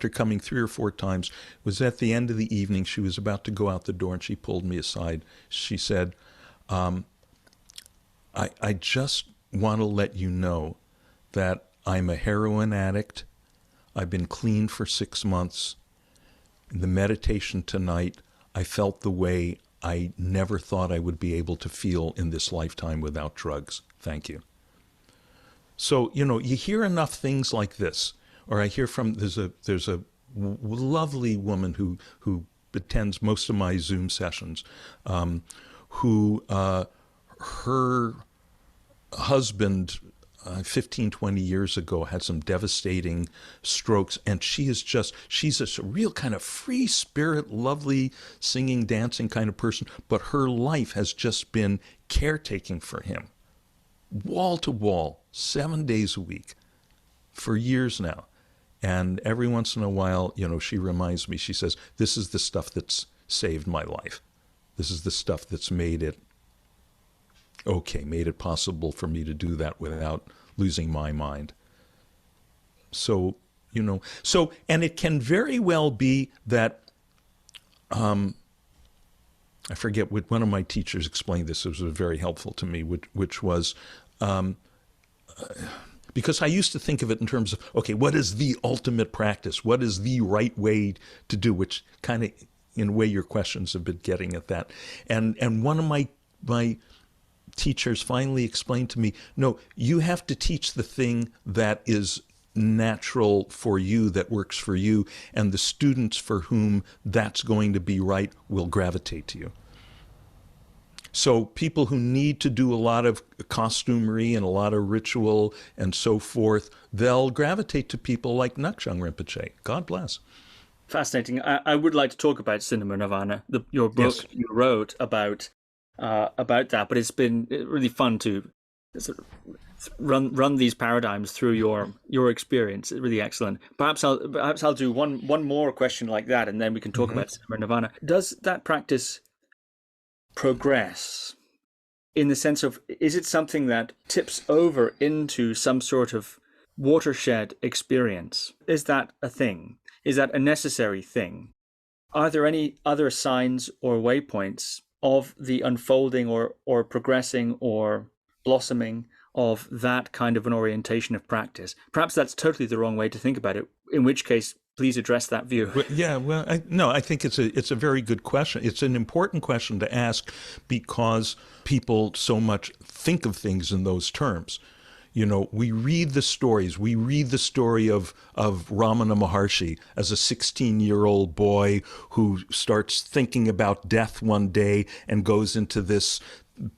coming 3 or 4 times, was at the end of the evening, she was about to go out the door, and she pulled me aside. She said, I just want to let you know that I'm a heroin addict. I've been clean for 6 months. In the meditation tonight, I felt the way I never thought I would be able to feel in this lifetime without drugs. Thank you. So, you hear enough things like this, or I hear from, there's a lovely woman who attends most of my Zoom sessions, who her husband 15, 20 years ago had some devastating strokes, and she's a real kind of free spirit, lovely singing, dancing kind of person, but her life has just been caretaking for him, wall to wall, 7 days a week, for years now. And every once in a while, she reminds me, she says, this is the stuff that's saved my life. This is the stuff that's made it possible for me to do that without losing my mind. So, and it can very well be that, I forget what one of my teachers explained this, it was very helpful to me, which was, because I used to think of it in terms of, okay, what is the ultimate practice? What is the right way to do? Which kind of, in a way, your questions have been getting at that. And one of my teachers finally explained to me, no, you have to teach the thing that is natural for you, that works for you, and the students for whom that's going to be right will gravitate to you. So people who need to do a lot of costumery and a lot of ritual and so forth, they'll gravitate to people like Ngak'chang Rinpoche. God bless. Fascinating. I would like to talk about Cinema Nirvana, your book. Yes. You wrote about that, but it's been really fun to sort of run these paradigms through your experience. It's really excellent. Perhaps I'll do one more question like that, and then we can talk about Cinema Nirvana. Does that practice progress in the sense of, is it something that tips over into some sort of watershed experience? Is that a thing? Is that a necessary thing? are there any other signs or waypoints of the unfolding or progressing or blossoming of that kind of an orientation of practice? Perhaps that's totally the wrong way to think about it, in which case, please address that view. I think it's a very good question. It's an important question to ask because people so much think of things in those terms. You know, we read the stories. We read the story of Ramana Maharshi as a 16-year-old boy who starts thinking about death one day and goes into this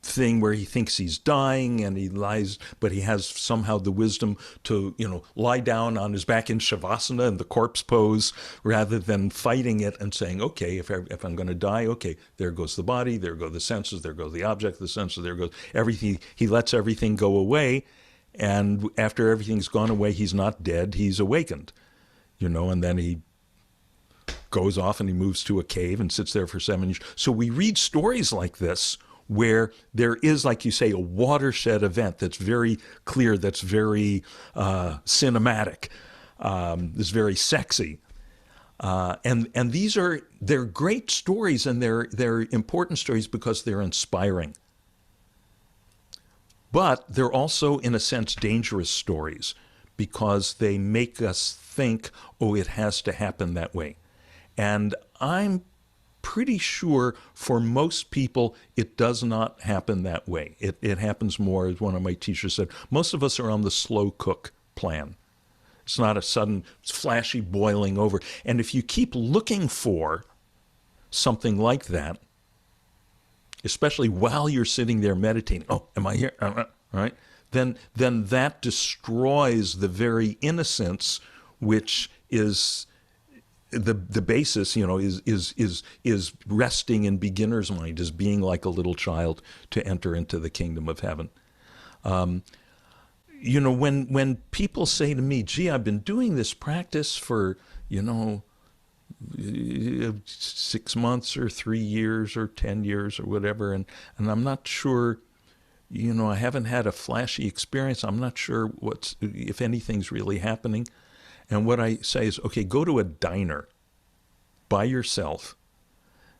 thing where he thinks he's dying and he lies, but he has somehow the wisdom to, lie down on his back in Shavasana in the corpse pose rather than fighting it and saying, okay, if I'm going to die, okay, there goes the body, there go the senses, there goes the object, the senses, there goes everything. He lets everything go away. And after everything's gone away, he's not dead, he's awakened, and then he goes off and he moves to a cave and sits there for 7 years. So we read stories like this where there is, like you say, a watershed event that's very clear, that's very cinematic, that's very sexy. And they're great stories, and they're important stories because they're inspiring. But they're also, in a sense, dangerous stories because they make us think, oh, it has to happen that way. And I'm pretty sure for most people, it does not happen that way. It happens more, as one of my teachers said, most of us are on the slow cook plan. It's not a sudden, flashy boiling over. And if you keep looking for something like that, especially while you're sitting there meditating, oh, am I here? Right? Then that destroys the very innocence, which is the basis, is resting in beginner's mind, is being like a little child to enter into the kingdom of heaven. When people say to me, gee, I've been doing this practice for, 6 months or 3 years or 10 years or whatever, and I'm not sure, I haven't had a flashy experience. I'm not sure if anything's really happening. And what I say is, okay, go to a diner by yourself.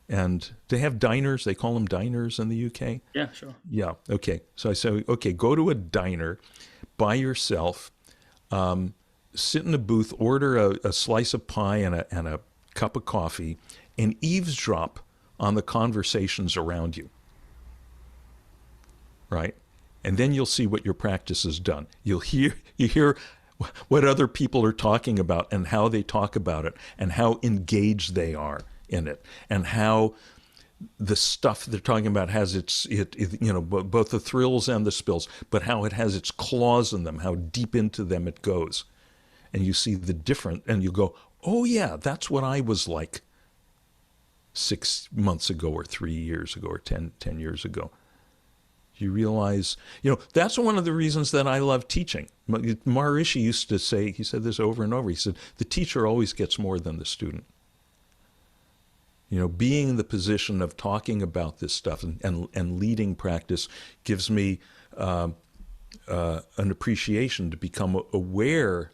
And they have diners, they call them diners in the UK. Yeah, sure. Yeah, okay. So I say, okay, go to a diner by yourself, sit in a booth, order a slice of pie and a cup of coffee, and eavesdrop on the conversations around you. Right? And then you'll see what your practice has done. You hear what other people are talking about and how they talk about it and how engaged they are in it and how the stuff they're talking about has both the thrills and the spills, but how it has its claws in them, how deep into them it goes. And you see the different, and you go, oh yeah, that's what I was like 6 months ago or 3 years ago or 10 years ago. You realize, that's one of the reasons that I love teaching. Maharishi used to say, he said this over and over, he said, the teacher always gets more than the student. Being in the position of talking about this stuff and leading practice gives me an appreciation to become aware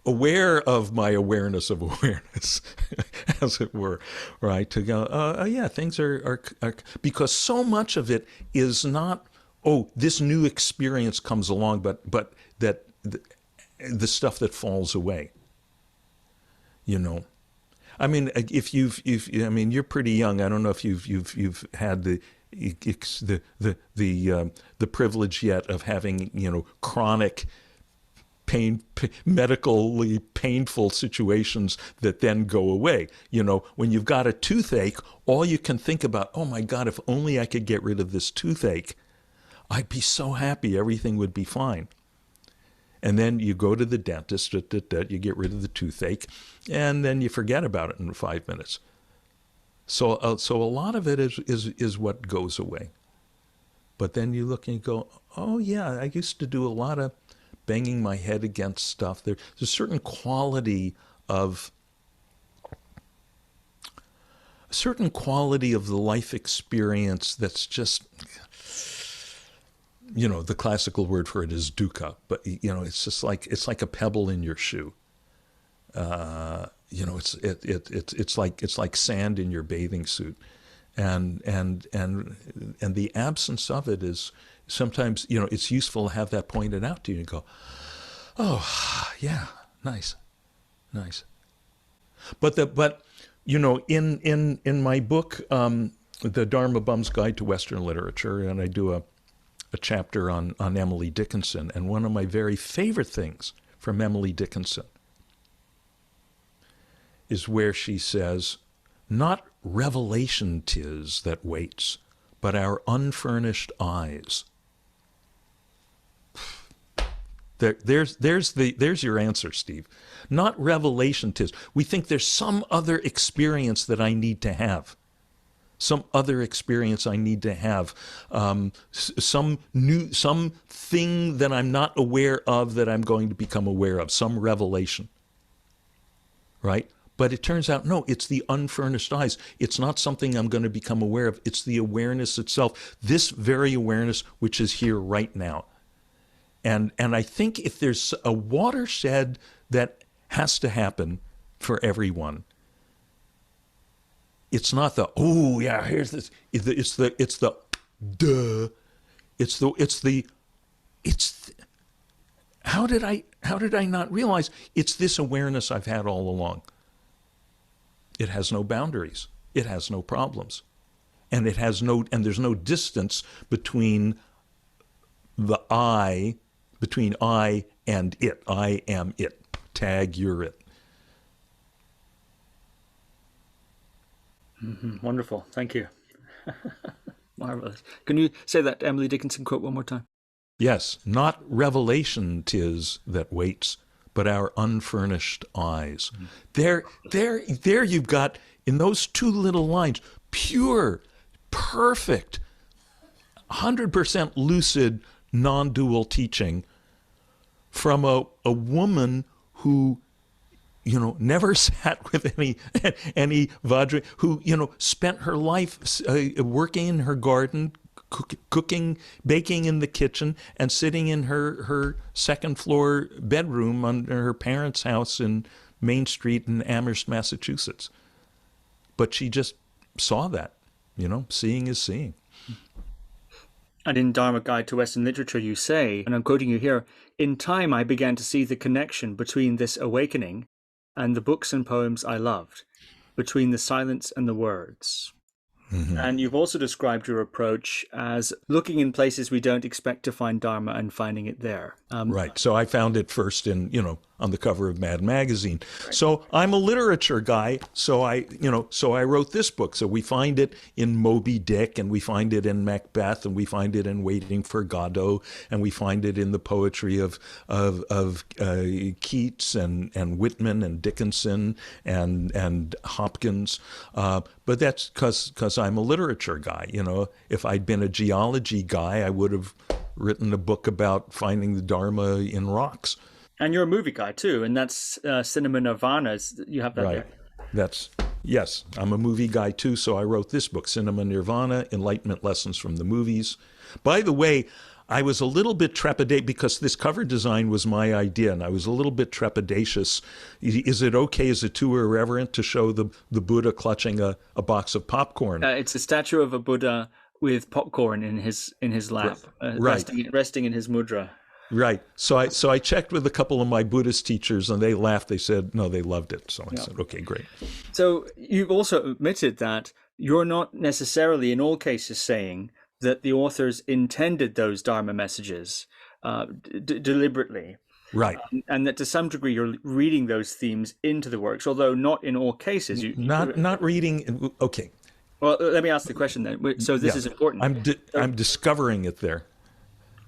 of my awareness of awareness, as it were, right? To go, oh yeah, things are, because so much of it is not, oh, this new experience comes along, but that the stuff that falls away, I mean, you're pretty young. I don't know if you've had the privilege yet of having, chronic medically painful situations that then go away. When you've got a toothache, all you can think about, oh my God, if only I could get rid of this toothache, I'd be so happy, everything would be fine. And then you go to the dentist, you get rid of the toothache, and then you forget about it in 5 minutes. So a lot of it is what goes away. But then you look and you go, oh yeah, I used to do a lot of banging my head against stuff. There's a certain quality of the life experience that's just, the classical word for it is dukkha, but it's just like, it's like a pebble in your shoe. it's like sand in your bathing suit, and the absence of it is sometimes, it's useful to have that pointed out to you and go, oh yeah, nice. But in my book, The Dharma Bum's Guide to Western Literature, and I do a chapter on Emily Dickinson, and one of my very favorite things from Emily Dickinson is where she says, not revelation 'tis that waits, but our unfurnished eyes. There's your answer, Steve. Not revelation 'tis. We think there's some other experience that I need to have. Some other experience I need to have. Some thing that I'm not aware of that I'm going to become aware of. Some revelation. Right? But it turns out, no, it's the unfurnished eyes. It's not something I'm going to become aware of. It's the awareness itself. This very awareness which is here right now. And I think if there's a watershed that has to happen for everyone, it's not the, oh yeah, here's this. It's the duh. How did I not realize it's this awareness I've had all along? It has no boundaries. It has no problems. And there's no distance between between I and it. I am it. Tag, you're it. Mm-hmm. Wonderful. Thank you. Marvelous. Can you say that Emily Dickinson quote one more time? Yes. Not revelation 'tis that waits, but our unfurnished eyes. Mm-hmm. There you've got, in those two little lines, pure, perfect, 100% lucid, non-dual teaching from a woman who, never sat with any Vajra, who, spent her life working in her garden, cooking, baking in the kitchen, and sitting in her second floor bedroom under her parents' house in Main Street in Amherst, Massachusetts. But she just saw that, seeing is seeing. And in Dharma Guide to Western Literature, you say, and I'm quoting you here, in time I began to see the connection between this awakening and the books and poems I loved, between the silence and the words. Mm-hmm. And you've also described your approach as looking in places we don't expect to find Dharma and finding it there. Right. So I found it first in, on the cover of Mad Magazine. Right. So I'm a literature guy. So I wrote this book. So we find it in Moby Dick, and we find it in Macbeth, and we find it in Waiting for Godot, and we find it in the poetry of Keats and Whitman and Dickinson and Hopkins. But that's because I'm a literature guy. If I'd been a geology guy, I would have written a book about finding the Dharma in rocks. And you're a movie guy too, and that's Cinema Nirvana. You have that right there. Yes, I'm a movie guy too, so I wrote this book, Cinema Nirvana, Enlightenment Lessons from the Movies. By the way, I was a little bit trepidatious because this cover design was my idea, and I was a little bit trepidatious. Is it okay, is it too irreverent to show the Buddha clutching a box of popcorn? It's a statue of a Buddha with popcorn in his lap, right. resting in his mudra. Right. So I checked with a couple of my Buddhist teachers, and they laughed. They said, no, they loved it. So I said, okay, great. So you've also admitted that you're not necessarily in all cases saying that the authors intended those Dharma messages deliberately. Right. And that to some degree you're reading those themes into the works, although not in all cases. Not reading. Okay. Well, let me ask the question then. So this is important. I'm discovering it there.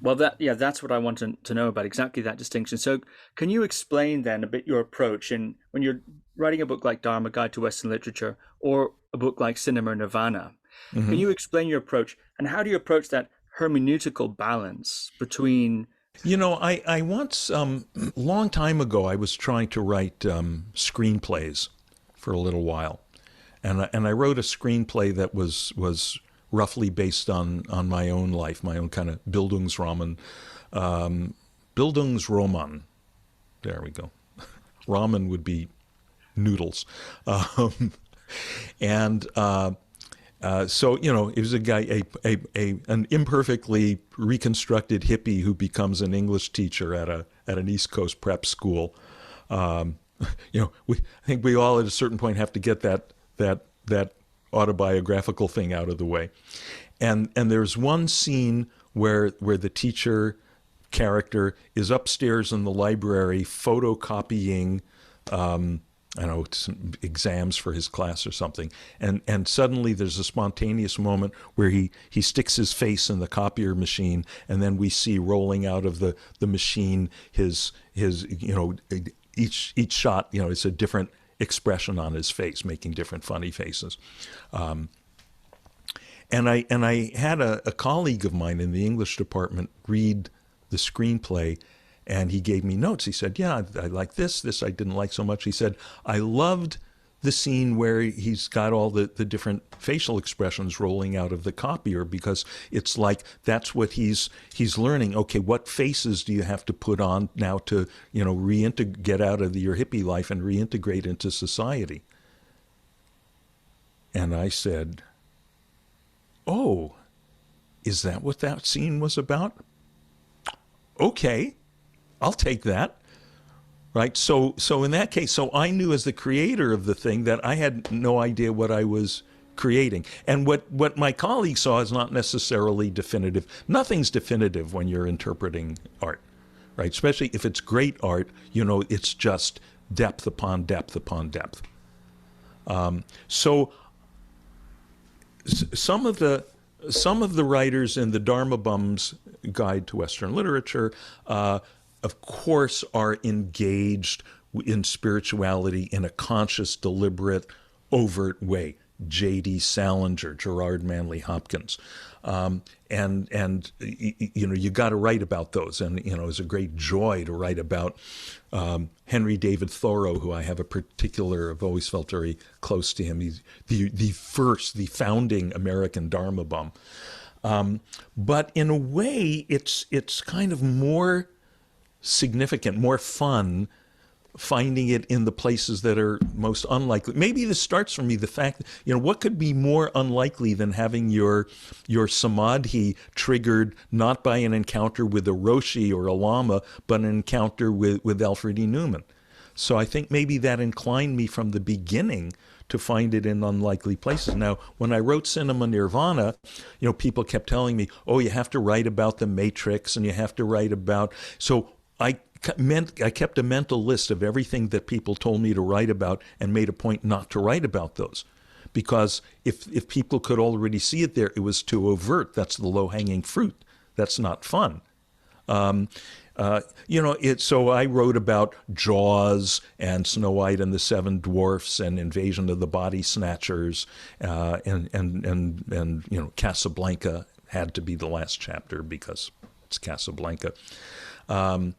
Well, that's what I want to know about, exactly that distinction. So can you explain then a bit your approach when you're writing a book like Dharma Guide to Western Literature or a book like Cinema Nirvana? Mm-hmm. Can you explain your approach, and how do you approach that hermeneutical balance between... I once, long time ago, I was trying to write screenplays for a little while. And I wrote a screenplay that was roughly based on my own life, my own kind of Bildungsroman. Bildungsroman. There we go. Ramen would be noodles. And so, it was a guy, an imperfectly reconstructed hippie who becomes an English teacher at an East Coast prep school. I think we all at a certain point have to get that autobiographical thing out of the way. And there's one scene where the teacher character is upstairs in the library photocopying some exams for his class or something. And suddenly there's a spontaneous moment where he sticks his face in the copier machine, and then we see rolling out of the machine his each shot, it's a different expression on his face, making different funny faces. And I had a colleague of mine in the English department read the screenplay, and he gave me notes. He said, yeah, I like this I didn't like so much. He said, I loved the scene where he's got all the different facial expressions rolling out of the copier, because it's like that's what he's learning. Okay, what faces do you have to put on now to, get out of your hippie life and reintegrate into society? And I said, oh, is that what that scene was about? Okay, I'll take that. Right? So in that case, so I knew as the creator of the thing that I had no idea what I was creating. And what my colleague saw is not necessarily definitive. Nothing's definitive when you're interpreting art, right? Especially if it's great art, it's just depth upon depth upon depth. So some of the writers in the Dharma Bum's Guide to Western Literature, of course, are engaged in spirituality in a conscious, deliberate, overt way. J.D. Salinger, Gerard Manley Hopkins. And you got to write about those. And, it's a great joy to write about Henry David Thoreau, who I have I've always felt very close to him. He's the founding American Dharma Bum. But in a way, it's kind of more significant, more fun, finding it in the places that are most unlikely. Maybe this starts for me, the fact that, what could be more unlikely than having your samadhi triggered not by an encounter with a Roshi or a Lama, but an encounter with Alfred E. Newman. So I think maybe that inclined me from the beginning to find it in unlikely places. Now, when I wrote Cinema Nirvana, people kept telling me, oh, you have to write about the Matrix and you have to write about... So I kept a mental list of everything that people told me to write about and made a point not to write about those. Because if people could already see it there, it was too overt. That's the low-hanging fruit. That's not fun. So I wrote about Jaws and Snow White and the Seven Dwarfs and Invasion of the Body Snatchers, and Casablanca had to be the last chapter because it's Casablanca. Kind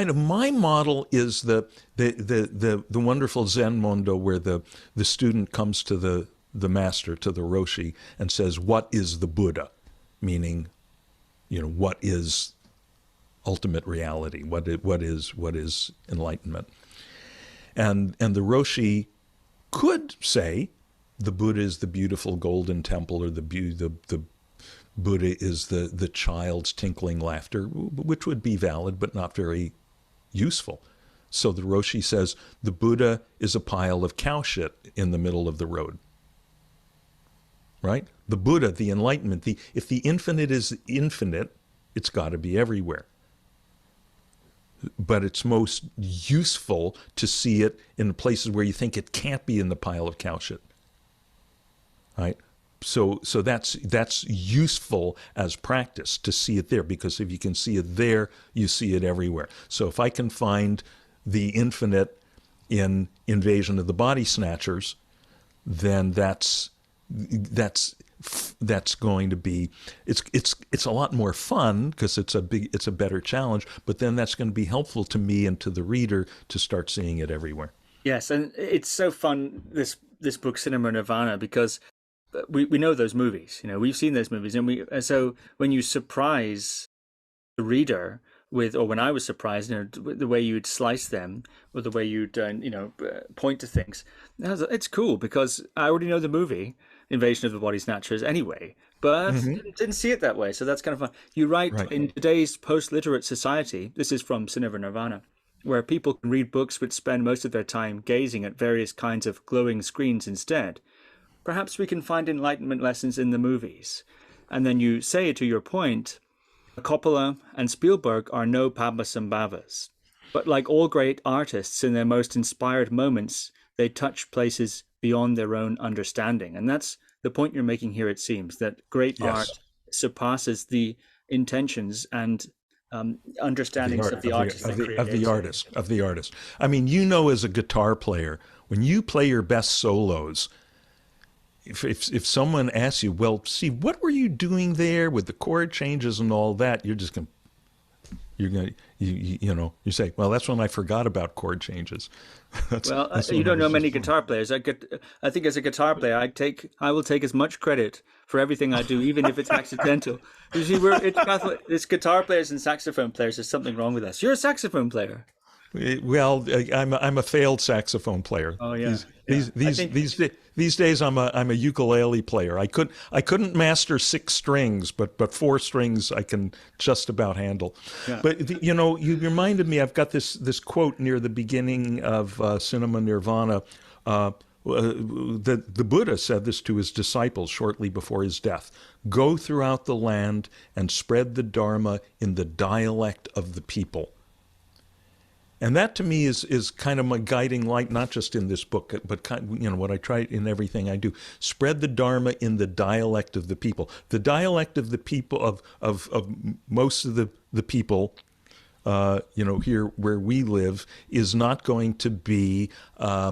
of my model is the wonderful Zen mondo where the student comes to the master, to the Roshi, and says, what is the Buddha? Meaning, what is ultimate reality? What is enlightenment? And the Roshi could say the Buddha is the beautiful golden temple, or the Buddha is the child's tinkling laughter, which would be valid but not very useful. So the Roshi says the Buddha is a pile of cow shit in the middle of the road. Right? The Buddha, the enlightenment, if the infinite is infinite, it's got to be everywhere. But it's most useful to see it in places where you think it can't be in the pile of cow shit. Right? So that's useful as practice to see it there, because if you can see it there, you see it everywhere. So if I can find the infinite in Invasion of the Body Snatchers, then that's going to be it's a lot more fun because it's a better challenge, but then that's going to be helpful to me and to the reader to start seeing it everywhere. Yes, and it's so fun, this book Cinema Nirvana, because we know those movies, we've seen those movies, and so when you surprise the reader with, or when I was surprised, the way you'd slice them, or the way you'd, point to things. It's cool because I already know the movie Invasion of the Body Snatchers anyway, but didn't see it that way. So that's kind of fun. You write in today's post-literate society. This is from Cinema Nirvana, where people can read books which spend most of their time gazing at various kinds of glowing screens instead. Perhaps we can find enlightenment lessons in the movies. And then you say, to your point, Coppola and Spielberg are no Padmasambhavas. But like all great artists in their most inspired moments, they touch places beyond their own understanding. And that's the point you're making here, it seems, that great art surpasses the intentions and understandings of the artist. I mean, as a guitar player, when you play your best solos, if someone asks you, well, see, what were you doing there with the chord changes and all that? You say, well, that's when I forgot about chord changes. You don't know many guitar players. I think as a guitar player, I will take as much credit for everything I do, even if it's accidental. You see, it's guitar players and saxophone players. There's something wrong with us. You're a saxophone player. Well, I'm a failed saxophone player. Oh yeah. These days I'm a ukulele player. I couldn't master 6 strings, but 4 strings I can just about handle. Yeah. But you reminded me. I've got this quote near the beginning of Cinema Nirvana. The Buddha said this to his disciples shortly before his death: "Go throughout the land and spread the Dharma in the dialect of the people." And that to me is kind of my guiding light, not just in this book, but what I try in everything I do. Spread the Dharma in the dialect of the people. The dialect of the people, of most of the people, here where we live, is not going to be, a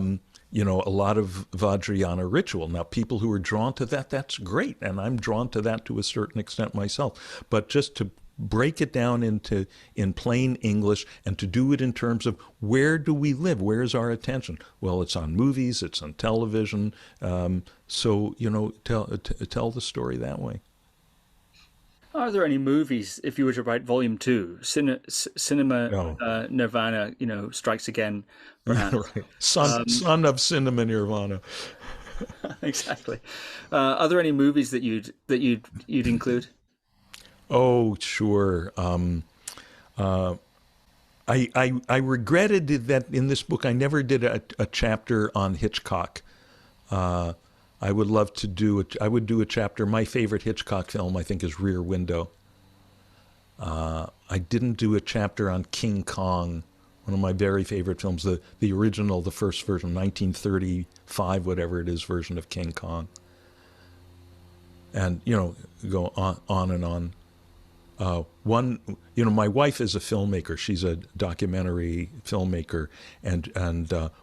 lot of Vajrayana ritual. Now, people who are drawn to that, that's great. And I'm drawn to that to a certain extent myself. But just to break it down in plain English and to do it in terms of where do we live? Where is our attention? Well, it's on movies, it's on television. So tell the story that way. Are there any movies, if you were to write Volume 2, Cinema Nirvana, Strikes Again, perhaps? Right. Son of Cinema Nirvana. Exactly. Are there any movies that you'd include? Oh, sure. I regretted that in this book I never did a chapter on Hitchcock. I would love to do it. I would do a chapter. My favorite Hitchcock film, I think, is Rear Window. I didn't do a chapter on King Kong, one of my very favorite films, the original, the first version, 1935, whatever it is, version of King Kong. And, go on and on. My wife is a filmmaker. She's a documentary filmmaker,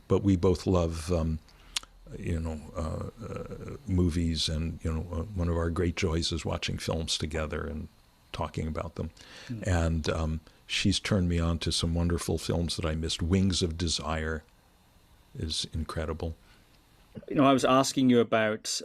but we both love, movies, and one of our great joys is watching films together and talking about them. And she's turned me on to some wonderful films that I missed. Wings of Desire is incredible. I was asking you about.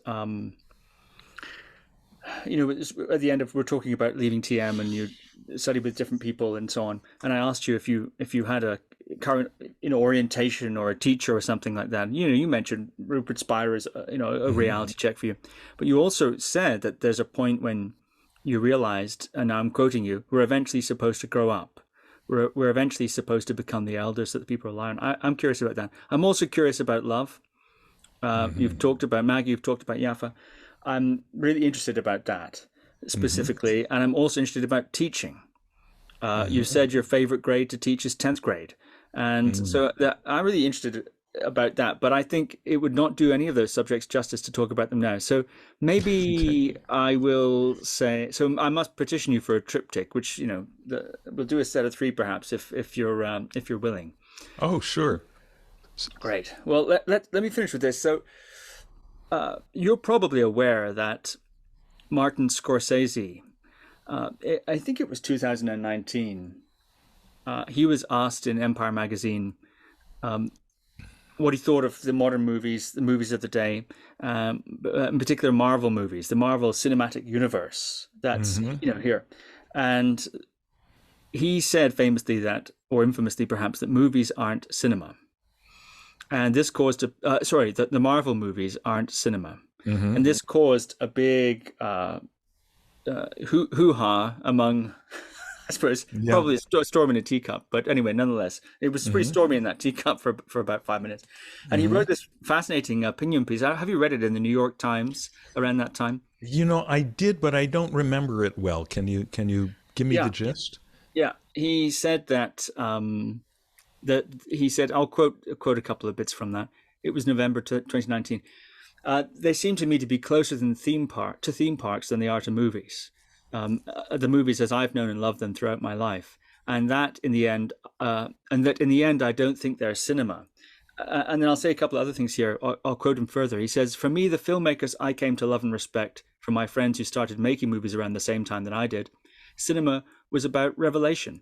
At the end of, we're talking about leaving TM and you study with different people and so on. And I asked you if you had a current, orientation or a teacher or something like that. You mentioned Rupert Spira as, a reality check for you. But you also said that there's a point when you realized, and now I'm quoting you, we're eventually supposed to grow up. We're eventually supposed to become the elders that the people rely on. I'm curious about that. I'm also curious about love. You've talked about Maggie, you've talked about Yafa. I'm really interested about that specifically, and I'm also interested about teaching. You said your favorite grade to teach is 10th grade, and so I'm really interested about that. But I think it would not do any of those subjects justice to talk about them now. So maybe I will say. So I must petition you for a triptych, which we'll do a set of 3 perhaps if you're willing. Oh, sure. Great. Well, let me finish with this. So. You're probably aware that Martin Scorsese, I think it was 2019, he was asked in Empire magazine what he thought of the modern movies, the movies of the day, in particular Marvel movies, the Marvel Cinematic Universe that's here. And he said famously that, or infamously perhaps, that movies aren't cinema. And this caused that the Marvel movies aren't cinema. Mm-hmm. And this caused a big hoo-ha among, I suppose, probably a storm in a teacup. But anyway, nonetheless, it was pretty stormy in that teacup for about 5 minutes. And he wrote this fascinating opinion piece. Have you read it in the New York Times around that time? I did, but I don't remember it well. Can you give me the gist? Yeah, he said that I'll quote a couple of bits from that. It was November 2019. They seem to me to be closer to theme parks than they are to movies. The movies as I've known and loved them throughout my life, and that in the end, I don't think they're cinema. And then I'll say a couple of other things here. I'll quote him further. He says, "For me, the filmmakers I came to love and respect from my friends who started making movies around the same time that I did, cinema was about revelation,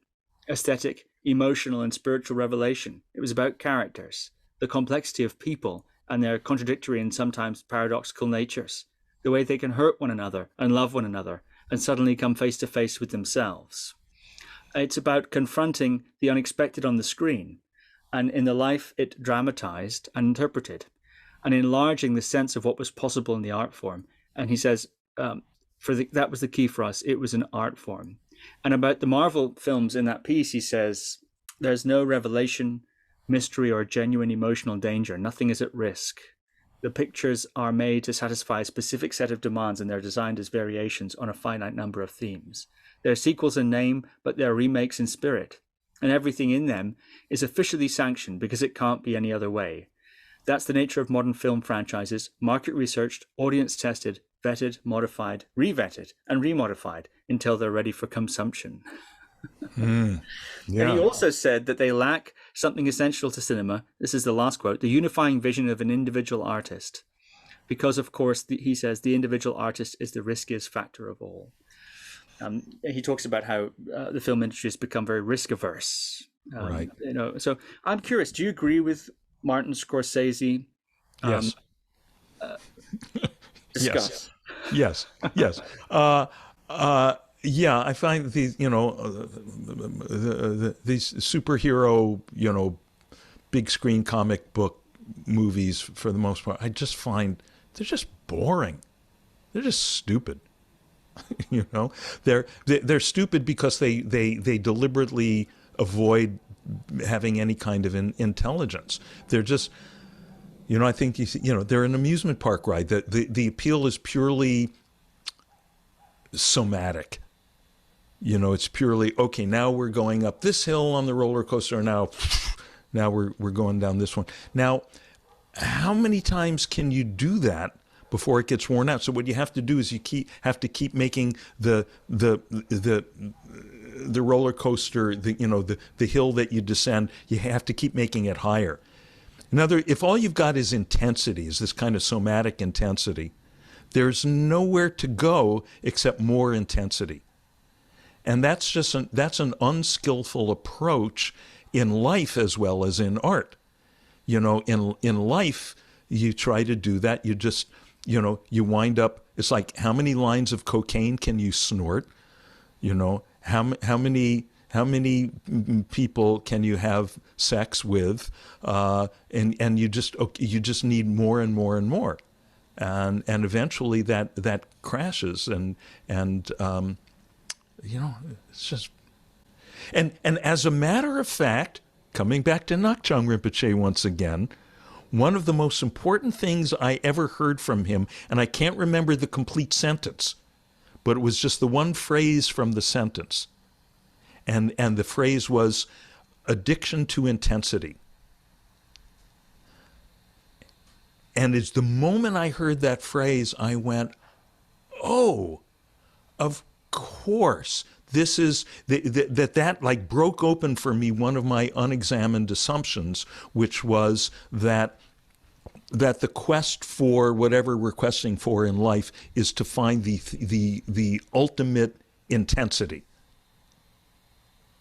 aesthetic, emotional, and spiritual revelation. It was about characters, the complexity of people and their contradictory and sometimes paradoxical natures, the way they can hurt one another and love one another and suddenly come face to face with themselves. It's about confronting the unexpected on the screen and in the life it dramatized and interpreted, and enlarging the sense of what was possible in the art form." And he says, that was the key for us. It was an art form. And about the Marvel films in that piece, he says, "There's no revelation, mystery, or genuine emotional danger. Nothing is at risk. The pictures are made to satisfy a specific set of demands, and they're designed as variations on a finite number of themes. They're sequels in name, but they're remakes in spirit. And everything in them is officially sanctioned because it can't be any other way. That's the nature of modern film franchises: market researched, audience tested, vetted, modified, re-vetted, and remodified until they're ready for consumption." And he also said that they lack something essential to cinema. This is the last quote: "the unifying vision of an individual artist. Because, of course, he says, the individual artist is the riskiest factor of all." He talks about how the film industry has become very risk averse. Right. So I'm curious, do you agree with Martin Scorsese? Yes. Discuss. Yes. Yeah, I find these, these superhero, big screen comic book movies, for the most part, I just find they're just boring. They're just stupid. They're stupid because they deliberately avoid having any kind of intelligence. They're just, I think they're an amusement park ride. The appeal is purely somatic. It's purely, okay, now we're going up this hill on the roller coaster. Now we're going down this one. Now, how many times can you do that before it gets worn out? So what you have to do is have to keep making the roller coaster, the hill that you descend, you have to keep making it higher. If all you've got is intensity, is this kind of somatic intensity, there's nowhere to go except more intensity. And that's an unskillful approach in life as well as in art. In life, you try to do that. You just, you wind up, it's like, how many lines of cocaine can you snort? How many people can you have sex with? And you just need more and more and more. And eventually that crashes and it's just, and as a matter of fact, coming back to Ngak'chang Rinpoche once again, one of the most important things I ever heard from him, and I can't remember the complete sentence, but it was just the one phrase from the sentence, and the phrase was addiction to intensity. And it's the moment I heard that phrase, I went, oh, of course. This is that like broke open for me one of my unexamined assumptions, which was that the quest for whatever we're questing for in life is to find the ultimate intensity,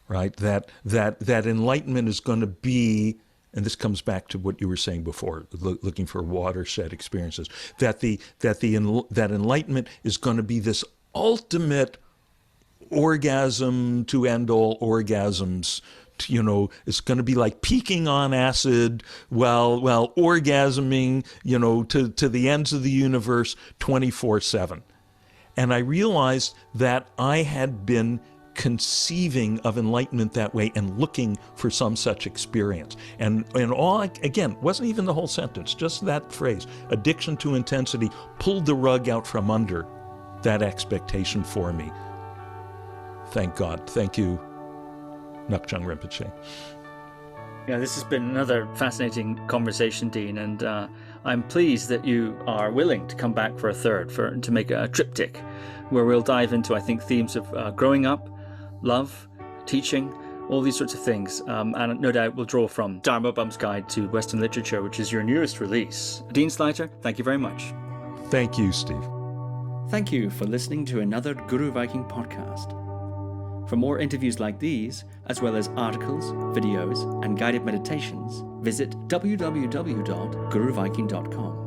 right? That enlightenment is going to be, and this comes back to what you were saying before, looking for watershed experiences. That enlightenment is going to be this ultimate orgasm to end all orgasms. It's going to be like peaking on acid while orgasming, to the ends of the universe 24/7. And I realized that I had been conceiving of enlightenment that way and looking for some such experience. And all, again, wasn't even the whole sentence, just that phrase, addiction to intensity, pulled the rug out from under that expectation for me. Thank God. Thank you, Ngak'chang Rinpoche. Yeah, this has been another fascinating conversation, Dean, and I'm pleased that you are willing to come back for a third, to make a triptych, where we'll dive into, I think, themes of growing up, love, teaching, all these sorts of things. And no doubt we'll draw from Dharma Bum's Guide to Western Literature, which is your newest release. Dean Sluyter, thank you very much. Thank you, Steve. Thank you for listening to another Guru Viking podcast. For more interviews like these, as well as articles, videos, and guided meditations, visit www.guruviking.com.